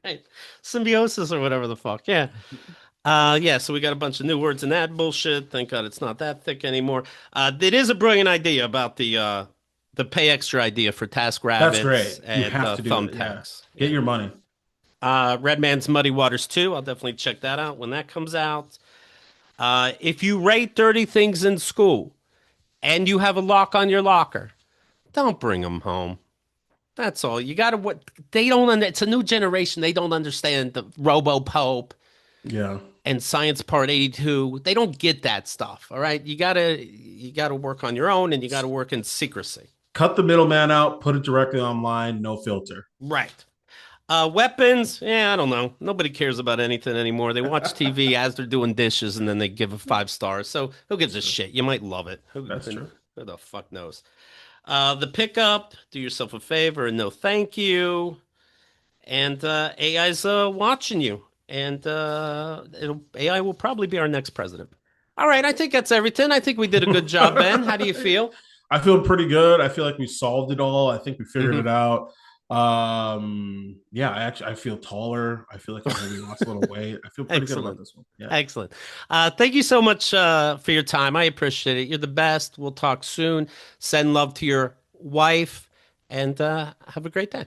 Right. Symbiosis or whatever the fuck. Yeah. Yeah, so we got a bunch of new words in that bullshit. Thank God it's not that thick anymore. It is a brilliant idea about the pay extra idea for task That's rabbits great. You and have to do it. Yeah. thumbtacks. Get Yeah. your money. Redman's Muddy Waters 2. I'll definitely check that out when that comes out. If you rate dirty things in school and you have a lock on your locker, don't bring them home. That's all. You got to what they don't. It's a new generation. They don't understand the Robo Pope Yeah. and Science Part 82. They don't get that stuff. All right. You gotta work on your own and you gotta work in secrecy. Cut the middleman out, put it directly online, no filter. Right. Weapons, yeah, I don't know. Nobody cares about anything anymore. They watch TV as they're doing dishes and then they give it 5 stars. So who gives That's a true. shit? You might love it. That's true. Who the fuck knows? The pickup, do yourself a favor and no thank you. And AI's watching you. And AI will probably be our next president. All right, I think that's everything. I think we did a good job, Ben. How do you feel? I feel pretty good. I feel like we solved it all. I think we figured it Hmm. out. Yeah, I feel taller. I feel like I maybe lost a little weight. I feel pretty good about Excellent. this one. Yeah. Excellent. Thank you so much for your time. I appreciate it. You're the best. We'll talk soon. Send love to your wife and have a great day.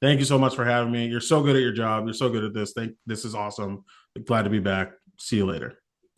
Thank you so much for having me. You're so good at your job. You're so good at this. This is awesome. Glad to be back. See you later.